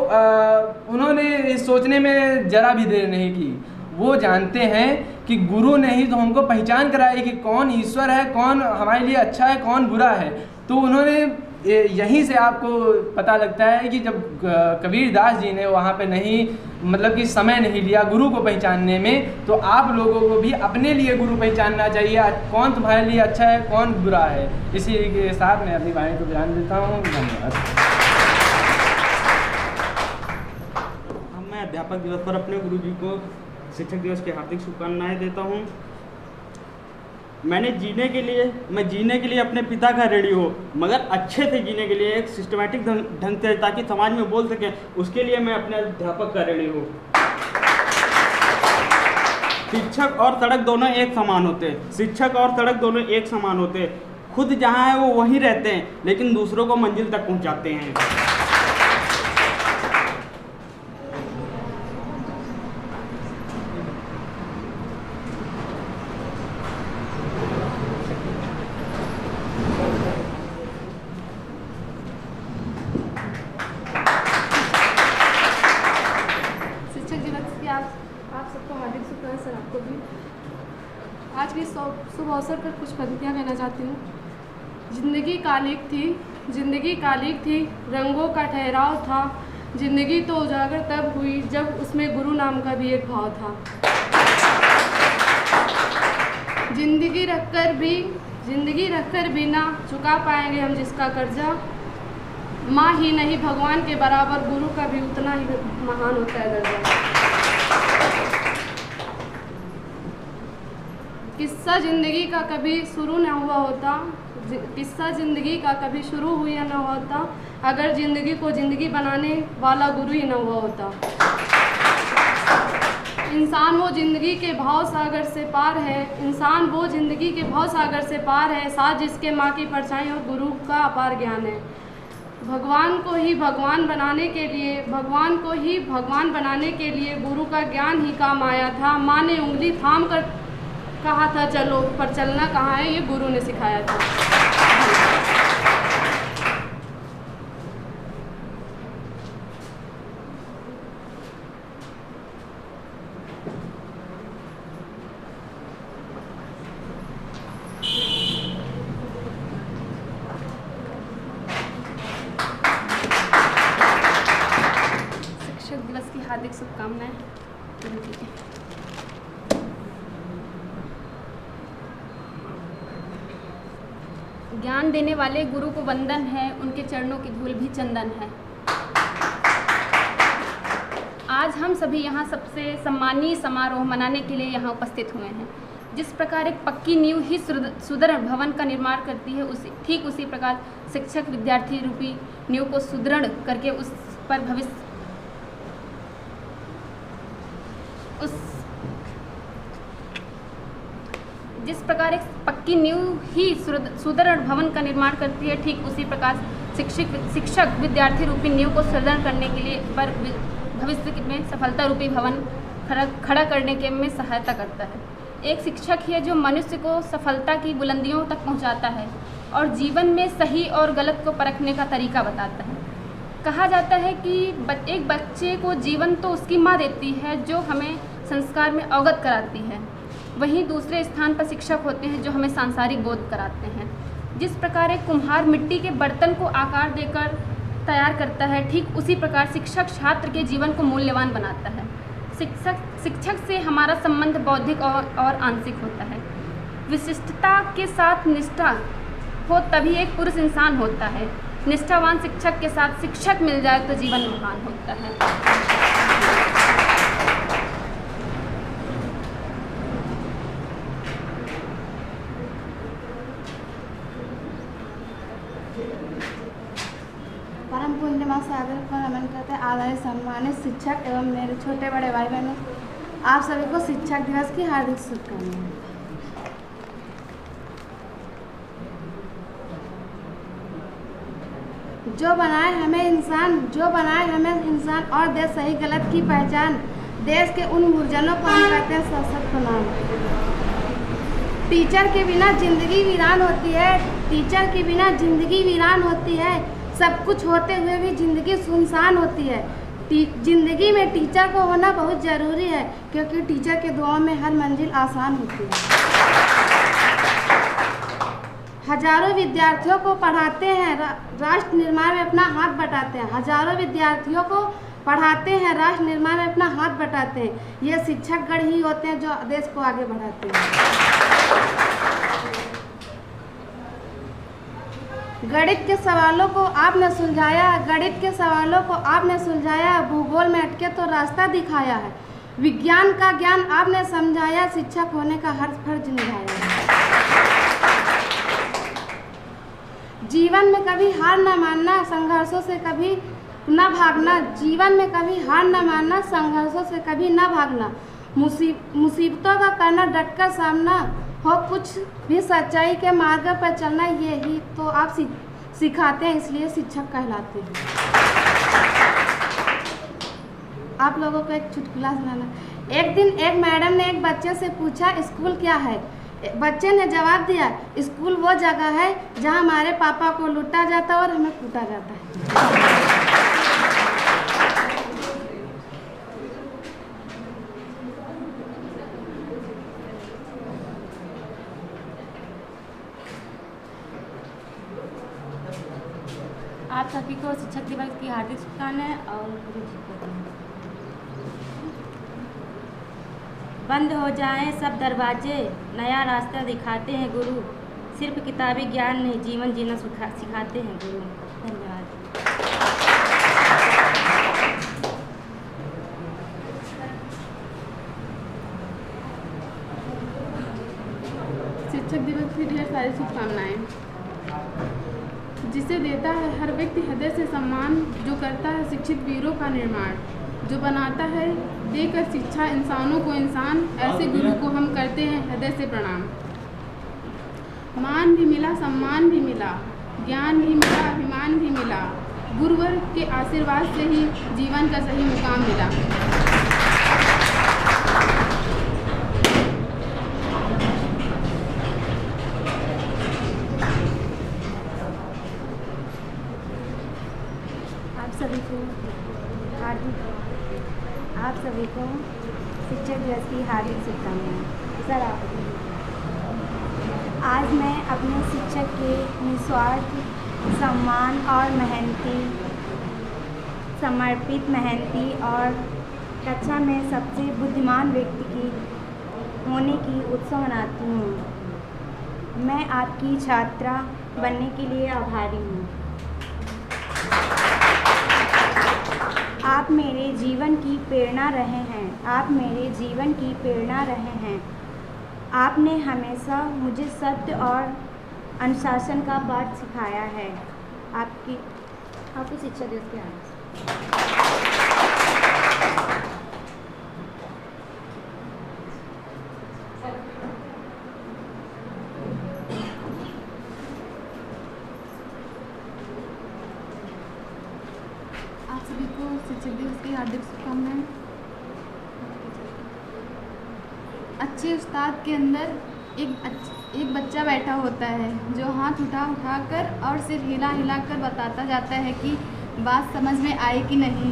उन्होंने सोचने में जरा भी देर नहीं की। वो जानते हैं कि गुरु ने ही तो हमको पहचान कराई कि कौन ईश्वर है, कौन हमारे लिए अच्छा है, कौन बुरा है। तो उन्होंने यहीं से आपको पता लगता है कि जब कबीरदास जी ने वहाँ पे नहीं मतलब कि समय नहीं लिया गुरु को पहचानने में, तो आप लोगों को भी अपने लिए गुरु पहचानना चाहिए, कौन तुम्हारे लिए अच्छा है, कौन बुरा है। इसी के साथ मैं अपनी वाणी को ध्यान देता हूँ। धन्यवाद। मैं अध्यापक दिवस पर अपने गुरुजी को शिक्षक दिवस की हार्दिक शुभकामनाएं देता हूँ। मैं जीने के लिए अपने पिता का ऋणी हो, मगर अच्छे से जीने के लिए एक सिस्टमैटिक ढंग से, ताकि समाज में बोल सकें, उसके लिए मैं अपने अध्यापक का ऋणी हूँ। शिक्षक और सड़क दोनों एक समान होते हैं। खुद जहाँ है वो वहीं रहते हैं, लेकिन दूसरों को मंजिल तक पहुँचाते हैं। आज के शुभ अवसर पर कुछ पंक्तियाँ कहना चाहती हूँ। जिंदगी कालिक थी, रंगों का ठहराव था। जिंदगी तो उजागर तब हुई जब उसमें गुरु नाम का भी एक भाव था। जिंदगी रखकर भी ना चुका पाएंगे हम जिसका कर्जा। माँ ही नहीं भगवान के बराबर गुरु का भी उतना ही महान होता है दर्जा। किस्सा जिंदगी का कभी शुरू न हुआ होता अगर जिंदगी को जिंदगी बनाने वाला गुरु ही न हुआ होता। इंसान वो जिंदगी के भाव सागर से पार है, साथ जिसके माँ की परछाई और गुरु का अपार ज्ञान है। भगवान को ही भगवान बनाने के लिए गुरु का ज्ञान ही काम आया था। माँ ने उंगली थाम कर कहा था चलो, पर चलना कहाँ है ये गुरु ने सिखाया था। शिक्षक दिवस की हार्दिक शुभकामनाएं। ज्ञान देने वाले गुरु को वंदन है, उनके चरणों की धूल भी चंदन है। आज हम सभी यहाँ सबसे सम्मानीय समारोह मनाने के लिए यहाँ उपस्थित हुए हैं। जिस प्रकार एक पक्की नींव ही सुदृढ़ भवन का निर्माण करती है, ठीक उसी प्रकार शिक्षक विद्यार्थी रूपी नींव को सुदृढ़ करके उस पर जिस प्रकार एक पक्की नींव ही सुदृढ़ भवन का निर्माण करती है, ठीक उसी प्रकार शिक्षक विद्यार्थी रूपी नींव को सुदृढ़ करने के लिए पर भविष्य में सफलता रूपी भवन खड़ा करने के में सहायता करता है। एक शिक्षक ही है जो मनुष्य को सफलता की बुलंदियों तक पहुंचाता है और जीवन में सही और गलत को परखने का तरीका बताता है। कहा जाता है कि एक बच्चे को जीवन तो उसकी माँ देती है जो हमें संस्कार में अवगत कराती है, वहीं दूसरे स्थान पर शिक्षक होते हैं जो हमें सांसारिक बोध कराते हैं। जिस प्रकार एक कुम्हार मिट्टी के बर्तन को आकार देकर तैयार करता है, ठीक उसी प्रकार शिक्षक छात्र के जीवन को मूल्यवान बनाता है। शिक्षक से हमारा संबंध बौद्धिक और आंशिक होता है। विशिष्टता के साथ निष्ठा हो तभी एक पुरुष इंसान होता है। निष्ठावान शिक्षक के साथ शिक्षक मिल जाए तो जीवन महान होता है। परम पुण्य माँ सागर पर नमन करते हैं। आदरणीय सम्मानित शिक्षक एवं मेरे छोटे बड़े भाई बहनों, आप सभी को शिक्षक दिवस की हार्दिक शुभकामनाएं। जो बनाए हमें इंसान और दे सही गलत की पहचान, देश के उन गुरुजनों को हम कहते हैं सशक्त प्रणाम। टीचर के बिना जिंदगी वीरान होती है। सब कुछ होते हुए भी जिंदगी सुनसान होती है। जिंदगी में टीचर को होना बहुत ज़रूरी है, क्योंकि टीचर के दुआओं में हर मंजिल आसान होती है। हजारों विद्यार्थियों को पढ़ाते हैं, राष्ट्र निर्माण में अपना हाथ बटाते हैं। ये शिक्षकगण ही होते हैं जो देश को आगे बढ़ाते हैं। गणित के सवालों को आपने सुलझाया, भूगोल में अटके तो रास्ता दिखाया है। विज्ञान का ज्ञान आपने समझाया, शिक्षक होने का हर फर्ज निभाया है। जीवन में कभी हार न मानना, संघर्षों से कभी न भागना। मुसीबतों का करना डटकर सामना, हो कुछ भी सच्चाई के मार्ग पर चलना, यही तो आप सिखाते हैं, इसलिए शिक्षक कहलाते हैं। आप लोगों को एक चुटकुला सुनाना। एक दिन एक मैडम ने एक बच्चे से पूछा, स्कूल क्या है? बच्चे ने जवाब दिया, स्कूल वो जगह है जहाँ हमारे पापा को लूटा जाता है और हमें कूटा जाता है। आप सभी को शिक्षक दिवस की हार्दिक शुभकामनाएं। और गुरु जी को बंद हो जाएं सब दरवाजे, नया रास्ता दिखाते हैं गुरु। सिर्फ किताबी ज्ञान नहीं, जीवन जीना सिखाते हैं गुरु। धन्यवाद। शिक्षक दिवस की ढेर सारी शुभकामनाएं। जिसे देता है हर व्यक्ति हृदय से सम्मान, जो करता है शिक्षित वीरों का निर्माण, जो बनाता है देकर शिक्षा इंसानों को इंसान, ऐसे गुरु को हम करते हैं हृदय से प्रणाम। मान भी मिला, सम्मान भी मिला, ज्ञान भी मिला, अभिमान भी मिला, गुरुवर के आशीर्वाद से ही जीवन का सही मुकाम मिला। आप सभी को शिक्षक दिवस की हार्दिक शुभकामनाएं। सर आज मैं अपने शिक्षक के निस्वार्थ सम्मान और समर्पित मेहनती और कक्षा में सबसे बुद्धिमान व्यक्ति की होने की उत्सव मनाती हूँ। मैं आपकी छात्रा बनने के लिए आभारी हूँ। आप मेरे जीवन की प्रेरणा रहे हैं। आपने हमेशा मुझे सत्य और अनुशासन का पाठ सिखाया है। आपको शिक्षा दिवस के आप सभी को शिक्षक दिवस की हार्दिक शुभकामनाएं। अच्छे उस्ताद के अंदर एक बच्चा बैठा होता है, जो हाथ उठा कर और सिर हिला कर बताता जाता है कि बात समझ में आए कि नहीं।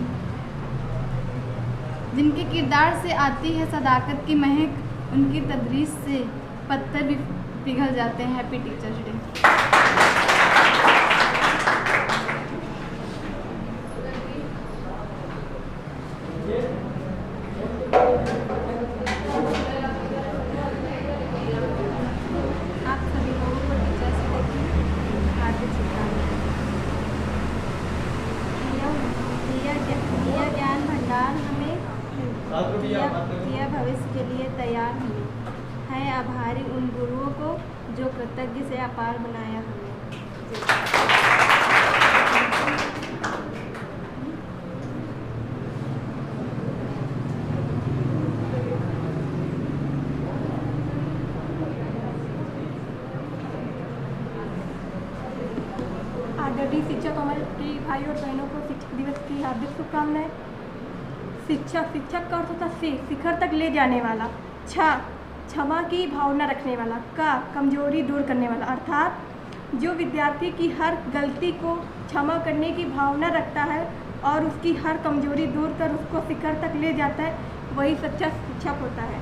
जिनके किरदार से आती है सदाकत की महक, उनकी तदरीस से पत्थर भी पिघल जाते हैं। Happy teachers day. आप सभी लोगों को टीचर्स डे की यह भविष्य के लिए तैयार हमें है आभारी उन गुरुओं को जो कृतज्ञ से अपार बनाया हमें। आदरणीय शिक्षक, हमारे प्रिय भाई और बहनों को शिक्षक दिवस की हार्दिक शुभकामनाएं। शिक्षक का अर्थ होता है शिखर तक ले जाने वाला, क्षमा की भावना रखने वाला, कमजोरी दूर करने वाला, अर्थात जो विद्यार्थी की हर गलती को क्षमा करने की भावना रखता है और उसकी हर कमजोरी दूर कर उसको शिखर तक ले जाता है, वही सच्चा शिक्षक होता है।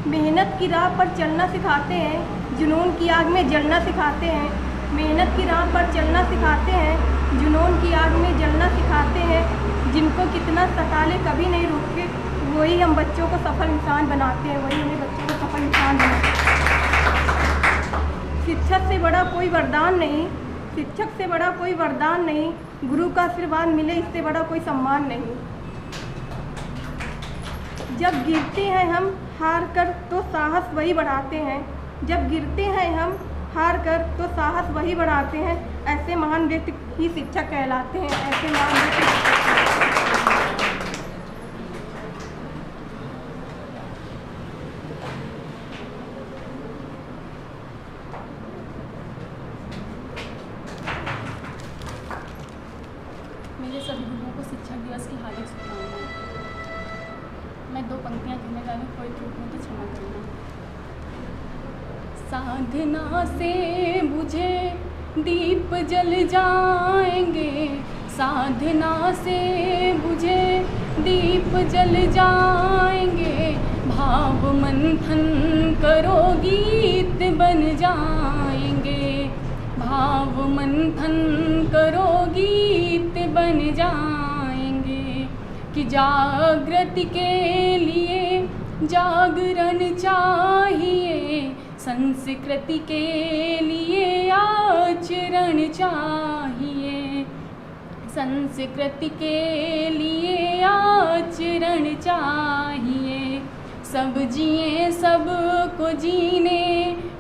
मेहनत की राह पर चलना सिखाते हैं, जुनून की आग में जलना सिखाते हैं। मेहनत की राह पर चलना सिखाते हैं, जुनून की आग में जलना सिखाते हैं। जिनको कितना सता ले कभी नहीं रुकते, वही हम बच्चों को सफल इंसान बनाते हैं, वही हमें बच्चों को सफल इंसान बनाते हैं। शिक्षक से बड़ा कोई वरदान नहीं, शिक्षक से बड़ा कोई वरदान नहीं, गुरु का आशीर्वाद मिले इससे बड़ा कोई सम्मान नहीं। जब गिरते हैं हम हार कर तो साहस वही बढ़ाते हैं, जब गिरते हैं हम हार कर तो साहस वही बढ़ाते हैं। ऐसे महान व्यक्ति ही शिक्षक कहलाते हैं, ऐसे महान व्यक्ति। मेरे सभी गुरुओं को शिक्षक दिवस की हार्दिक शुभकामनाएं। मैं 2 पंक्तियाँ कहने जा रही हूँ, कोई त्रुटि हो तो क्षमा करना। साधना से बुझे दीप जल जाएंगे, साधना से बुझे दीप जल जाएंगे, भाव मंथन करो गीत बन जाएंगे, भाव मंथन करो गीत बन जाएंगे। कि जागृति के लिए जागरण चाहिए, संस्कृति के लिए आचरण चाहिए, संस्कृति के लिए आचरण चाहिए। सब जिए सबको जीने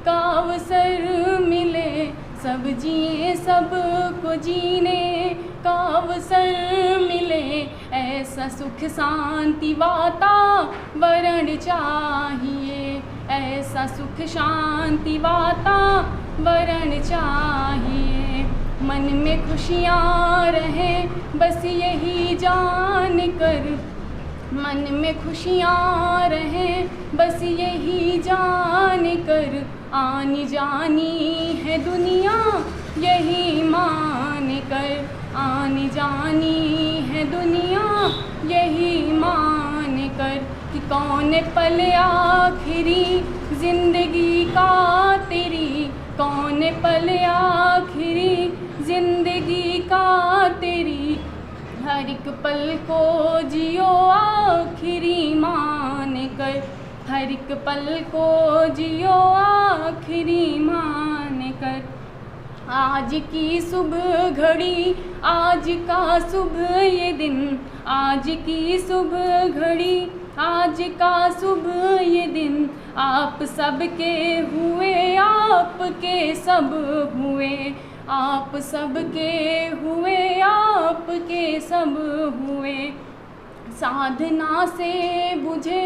का अवसर मिले, सब जिए सबको जीने का अवसर मिले, ऐसा सुख शांति वातावरण चाहिए, ऐसा सुख शांति वातावरण चाहिए। मन में खुशियाँ रहें बस यही जान कर, मन में खुशियाँ रहें बस यही जान कर, आनी जानी है दुनिया यही मान कर, आनी जानी है दुनिया यही मान कर। कि कौन पल आखिरी जिंदगी का तेरी, कौन पल आखिरी जिंदगी का तेरी, हर एक पल को जियो आखिरी मान कर, हर एक पल को जियो आखिरी मान कर। आज की सुबह घड़ी, आज का सुबह ये दिन, आज की सुबह घड़ी, आज का सुबह ये दिन, आप सबके हुए, आपके सब हुए, आप सबके हुए, आपके सब हुए। साधना से बुझे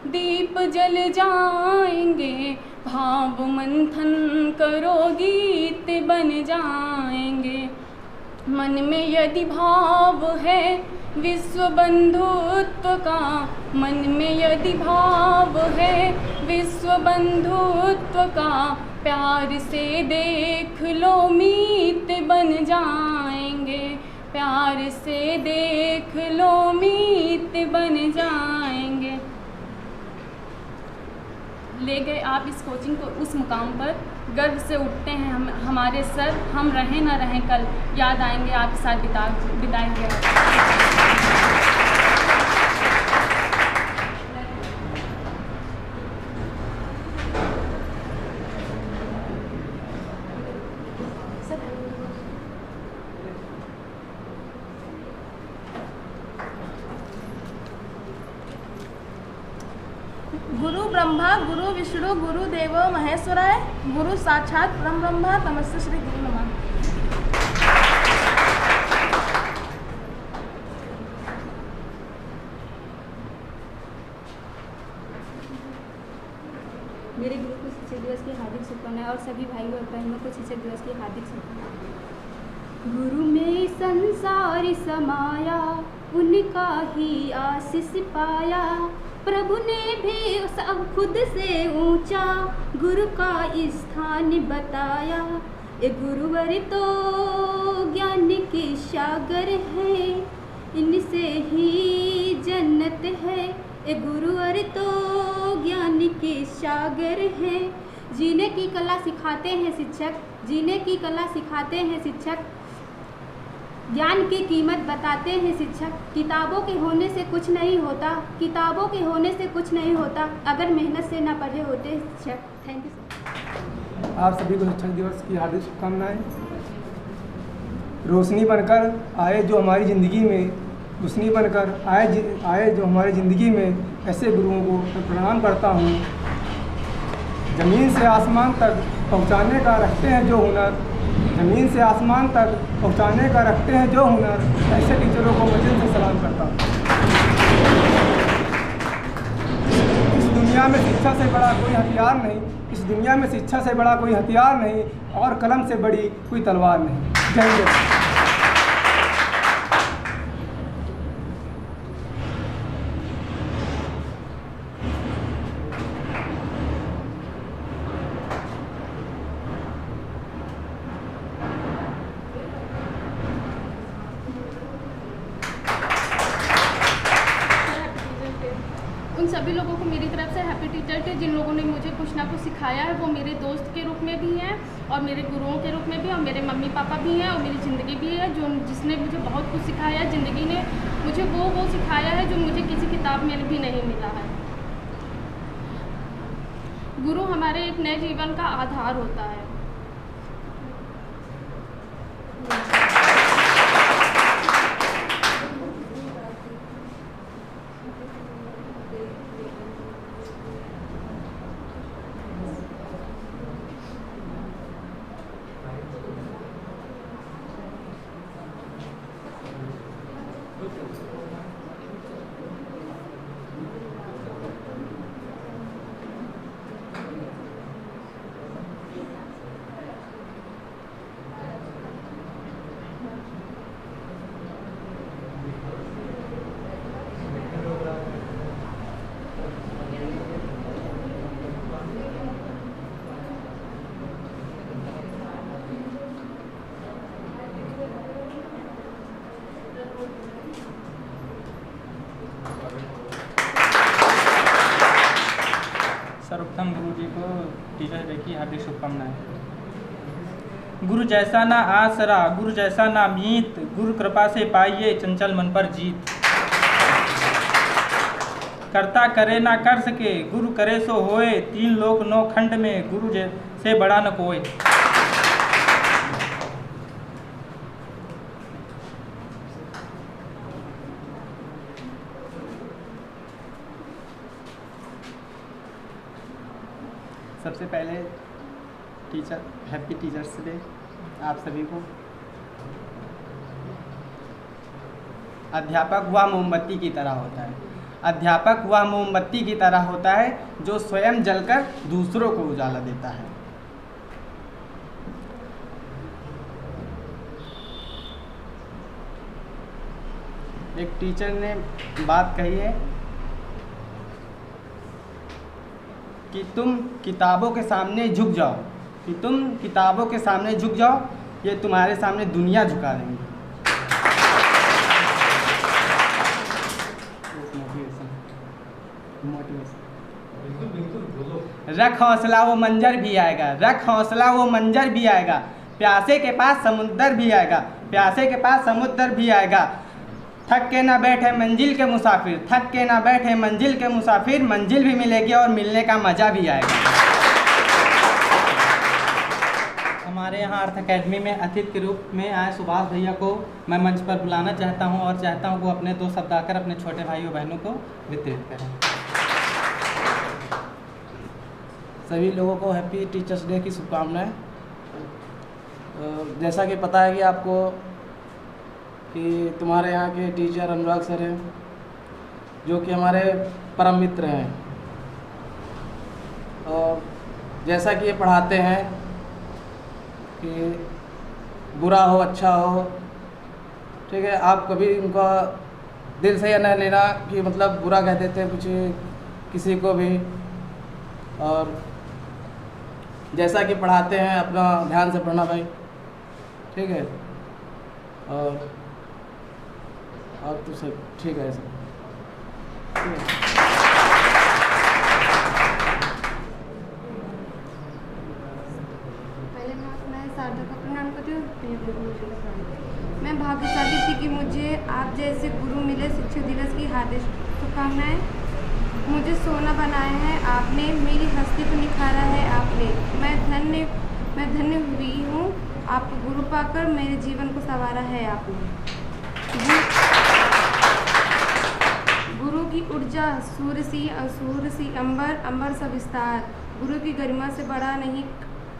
दीप जल जाएंगे, भाव मंथन करो गीत बन जाएंगे। मन में यदि भाव है विश्व बंधुत्व का, मन में यदि भाव है विश्व बंधुत्व का, प्यार से देख लो मीत बन जाएंगे, प्यार से देख लो मीत बन जाएंगे। ले गए आप इस कोचिंग को उस मुकाम पर, गर्व से उठते हैं हमारे सर, हम रहें ना रहें कल, याद आएंगे आपके साथ बिताए हुए। ब्रह्मा गुरु विष्णु गुरु देवो महेश्वराय गुरु साक्षात परम ब्रह्मा तमस्ते श्री गुरु नमः। मेरे गुरु को शिक्षक दिवस की हार्दिक शुभकामनाएं और सभी भाइयों और बहनों को शिक्षक दिवस की हार्दिक शुभकामनाएं। गुरु में संसार समाया उनका ही आशीष पाया, प्रभु ने भी सब खुद से ऊंचा गुरु का स्थान बताया। ये गुरुवर तो ज्ञान के सागर है, इनसे ही जन्नत है। ये गुरुवर तो ज्ञान के सागर है। जीने की कला सिखाते हैं शिक्षक, जीने की कला सिखाते हैं शिक्षक, ज्ञान की कीमत बताते हैं शिक्षक। किताबों के होने से कुछ नहीं होता, किताबों के होने से कुछ नहीं होता, अगर मेहनत से ना पढ़े होते शिक्षक। Thank you sir. आप सभी को शिक्षक दिवस की हार्दिक शुभकामनाएं। रोशनी बनकर आए जो हमारी ज़िंदगी में, रोशनी बनकर आए जो हमारी ज़िंदगी में, ऐसे गुरुओं को मैं प्रणाम करता हूँ। ज़मीन से आसमान तक पहुँचाने का रखते हैं जो हुनर, ज़मीन से आसमान तक पहुँचाने का रखते हैं जो हुनर, ऐसे टीचरों को मैं दिल से सलाम करता हूँ। इस दुनिया में शिक्षा से बड़ा कोई हथियार नहीं, इस दुनिया में शिक्षा से बड़ा कोई हथियार नहीं, और कलम से बड़ी कोई तलवार नहीं। जय हिंद। उन सभी लोगों को मेरी तरफ से हैप्पी टीचर डे, जिन लोगों ने मुझे कुछ ना कुछ सिखाया है। वो मेरे दोस्त के रूप में भी हैं और मेरे गुरुओं के रूप में भी, और मेरे मम्मी पापा भी हैं, और मेरी ज़िंदगी भी है जो जिसने मुझे बहुत कुछ सिखाया है। ज़िंदगी ने मुझे वो सिखाया है जो मुझे किसी किताब में भी नहीं मिला है। गुरु हमारे एक नए जीवन का आधार होता है। सर्वप्रथम गुरु जी को टीचर्स डे की हार्दिक शुभकामनाएं। गुरु जैसा ना आसरा, गुरु जैसा ना मीत, गुरु कृपा से पाइए चंचल मन पर जीत। करता करे ना कर सके, गुरु करे सो होए, तीन लोक नौ खंड में गुरु से बड़ा न कोई। सबसे पहले हैप्पी टीचर्स डे आप सभी को। अध्यापक वह मोमबत्ती की तरह होता है, अध्यापक वह मोमबत्ती की तरह होता है जो स्वयं जलकर दूसरों को उजाला देता है। एक टीचर ने बात कही है कि तुम किताबों के सामने झुक जाओ, कि तुम किताबों के सामने झुक जाओ, ये तुम्हारे सामने दुनिया झुका देंगे। रख हौसला वो मंजर भी आएगा, रख हौसला वो मंजर भी आएगा, प्यासे के पास समुद्र भी आएगा, प्यासे के पास समुद्र भी आएगा। थक के ना बैठे मंजिल के मुसाफिर, थक के ना बैठे मंजिल के मुसाफिर, मंजिल भी मिलेगी और मिलने का मज़ा भी आएगा। हमारे यहाँ अर्थ अकेडमी में अतिथि के रूप में आए सुभाष भैया को मैं मंच पर बुलाना चाहता हूँ और चाहता हूँ वो अपने 2 शब्द आकर अपने छोटे भाइयों बहनों को वितरित करें। सभी लोगों को हैप्पी टीचर्स डे की शुभकामनाएं। जैसा कि पता है कि आपको कि तुम्हारे यहाँ के टीचर अनुराग सर हैं, जो कि हमारे परम मित्र हैं, और जैसा कि ये पढ़ाते हैं कि बुरा हो अच्छा हो, ठीक है, आप कभी उनका दिल से न लेना कि मतलब बुरा कह देते हैं कुछ किसी को भी। और जैसा कि पढ़ाते हैं अपना ध्यान से पढ़ना भाई, ठीक है। और तो सब ठीक है सब। पहले मैं शारदा का प्रणाम करती हूँ। मैं भाग्यशाली थी कि मुझे आप जैसे गुरु मिले। शिक्षक दिवस की हार्दिक शुभकामनाएं। मुझे सोना बनाया है आपने, मेरी हस्ती को निखारा है आपने। मैं धन्य हुई हूँ आपको गुरु पाकर, मेरे जीवन को संवारा है आपने। गुरु की ऊर्जा सूर्य सी अंबर सा विस्तार। गुरु की गरिमा से बड़ा नहीं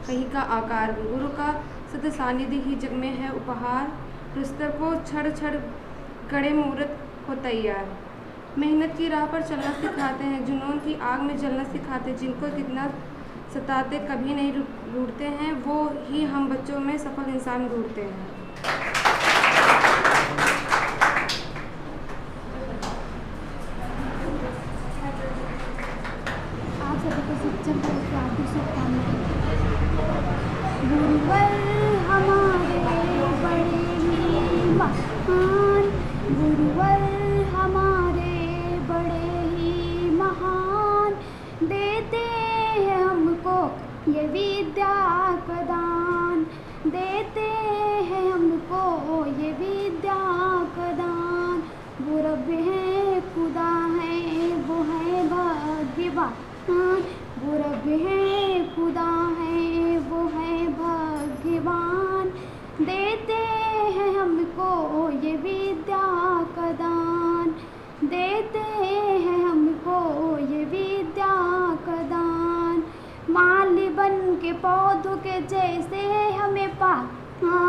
कहीं का आकार। गुरु का सत्य सानिध्य ही जग में है उपहार। रुस्तर को छड़ गड़े मुहूर्त हो तैयार। मेहनत की राह पर चलना सिखाते हैं, जुनून की आग में जलना सिखाते हैं। जिनको कितना सताते कभी नहीं रूठते हैं, वो ही हम बच्चों में सफल इंसान ढूंढते हैं। आप सभी को शिक्षक दिवस की हार्दिक शुभकामनाएं। गुरुवर हमारे बड़े ही महान, गुरुवर हमारे बड़े ही महान, देते हैं हमको ये विद्या का दान, देते हैं हमको ये विद्या का दान। वो रब है खुदा है वो है भाग्यवान, वो रब है खुदा है वो है भाग्यवान, देते हैं हमको ये विद्या का दान, देते हैं हमको ये विद्या का दान। माली बन के पौधों के जैसे हमें पाला,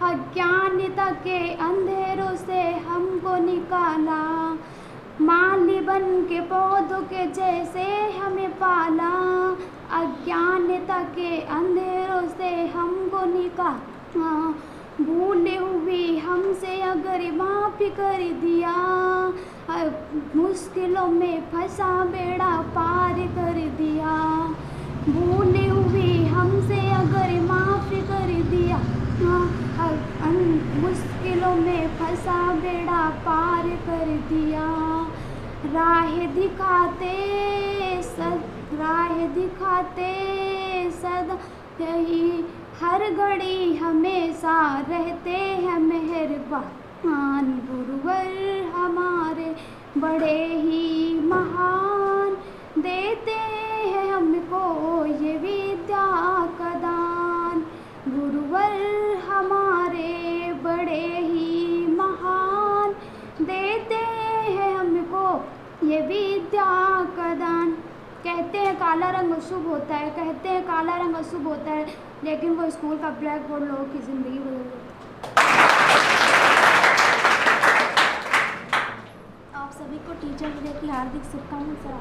अज्ञानता के अंधेरों से हमको निकाला। माली बन के पौधों के जैसे हमें पाला, अज्ञानता के अंधेरों से हमको निकाला। भूले हुए हमसे अगर माफ़ कर दिया, मुश्किलों में फंसा बेड़ा पार कर दिया। भूले हुए हमसे अगर माफ़ कर दिया, मुश्किलों में फंसा बेड़ा पार कर दिया। राह दिखाते सदा यही हर घड़ी हमेशा रहते हैं मेहरबान। गुरुवर हमारे बड़े ही महान, देते हैं हमको ये विद्या का दान। गुरुवर हमारे बड़े ही महान, देते हैं हमको ये विद्या का दान। कहते हैं काला रंग अशुभ होता है, कहते हैं काला रंग अशुभ होता है, लेकिन वो स्कूल का ब्लैक बोर्ड लोगों की ज़िंदगी बदल देता है। आप सभी को टीचर्स डे की हार्दिक शुभकामनाएं सर।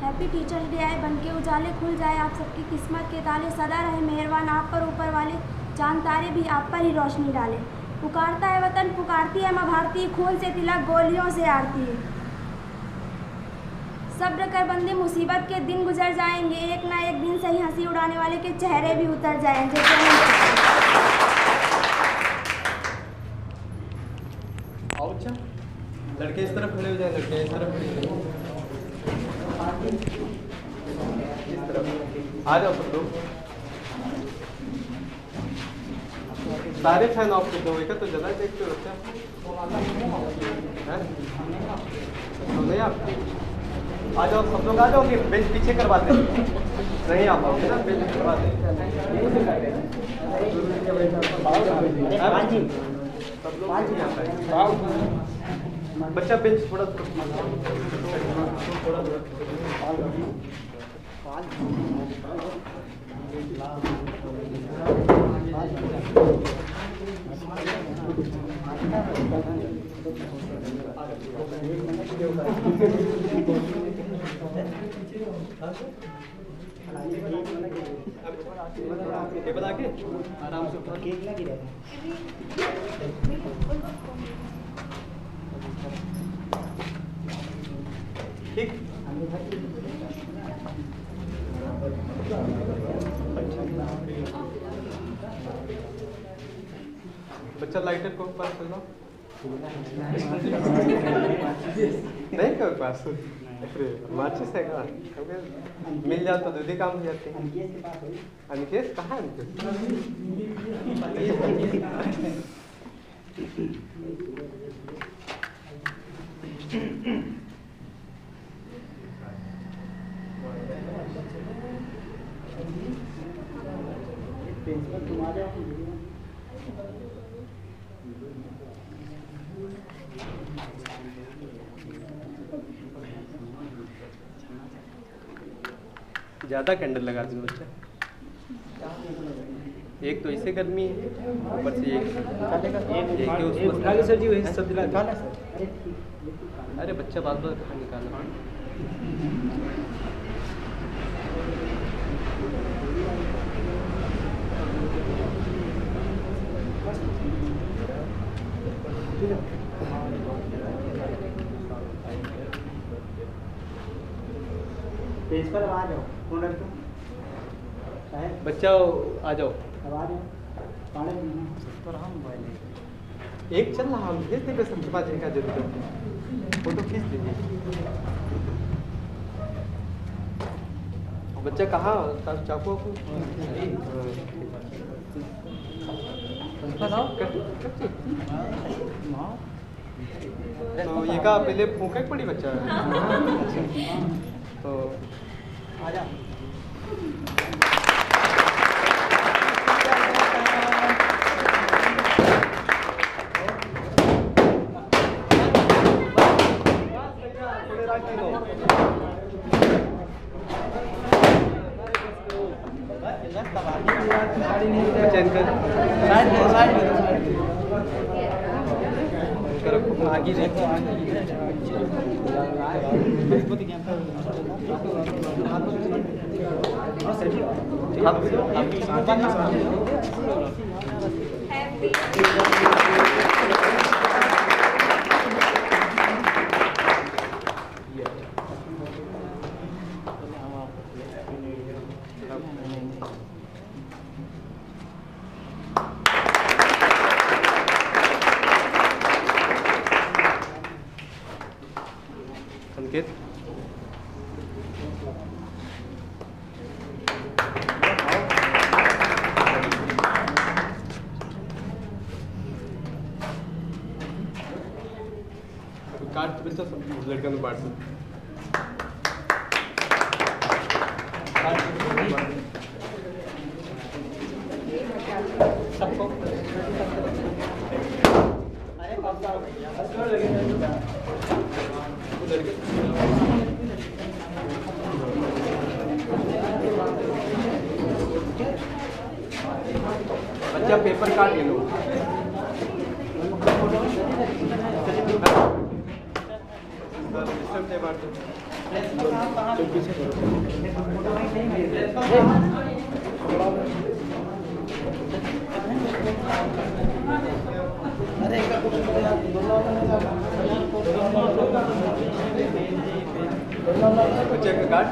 हैप्पी टीचर्स डे आए बन के उजाले खुल जाए आप सबकी किस्मत के ताले, सदा रहे मेहरबान आप पर ऊपर वाले, चांद तारे भी आप पर ही रोशनी डाले। पुकारता है वतन पुकारती है माँ भारती, खून से तिलक गोलियों से आरती है। सब्र कर बंदे मुसीबत के दिन गुजर जाएंगे, एक ना एक दिन सही हंसी उड़ाने वाले के चेहरे भी उतर जाएंगे। अच्छा लड़के इस तरफ खड़े हो जाए, लड़के इस तरफ खड़े हो जाए, इस तरफ आ जाओ सब लोग। सारे फैन ऑफ कर दो, तो ज़्यादा देखते हो बच्चा नहीं आप आ जाओ सब लोग आ जाओ कि बेंच पीछे करवाते हैं, नहीं आ पाओगे ना बेंच करवाते हैं सब लोग नहीं आता है। बच्चा बेंच थोड़ा टेबल आके आराम से उठा केक लगी रहता ठीक। बच्चा लाइटर को पास कर लो। नहीं कोई पास माचिस है का मिल जाओ तो दूसरी काम हो जाते हैं। अनिकेश कहाँ है ज़्यादा कैंडल लगा दो बच्चा। एक तो इससे गर्मी है, ऊपर से एक सर जी वही सब दिला। अरे बच्चा बात बात कहाँ निकाला। पेज पर आ जाओ। कौन लड़का? बच्चा आ जाओ। अब आ जाओ। एक चल रहा हम भेज देंगे सबके पास एक जरूर फोटो खींच लीजिए। बच्चा कहाँ चाकू तो ये का पहले फूंका पड़ी बच्चा तो आ जा। संकेत कार्ड बच्चा सब लड़का में बांट सकते सबको बच्चा पेपर काट ले लो। बच्चे का काट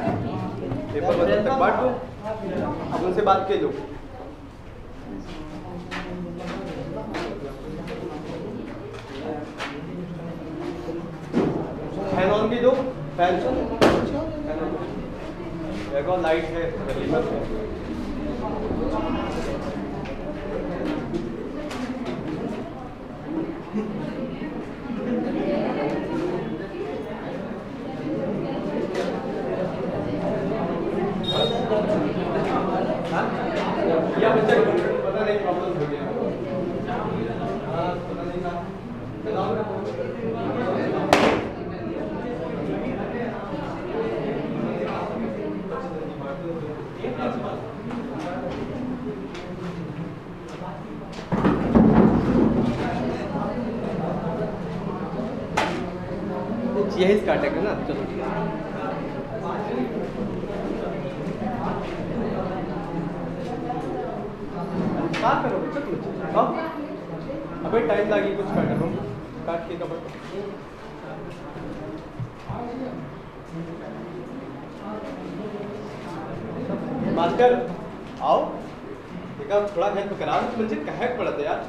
पेपर बदल तक बांट दो। अब उनसे बात के लो। फैन ऑन भी दो। फैन देखो लाइट है गली में। या बच्चा पता नहीं प्रॉब्लम हो गया। पता नहीं यही स्टार्ट है ना, चलो ठीक है। बात करो चलो, अबे टाइम लगी कुछ काट लो, काट के कवर। मास्टर आओ, देखा थोड़ा हेल्प करा, मुझे कहे पड़ा था यार।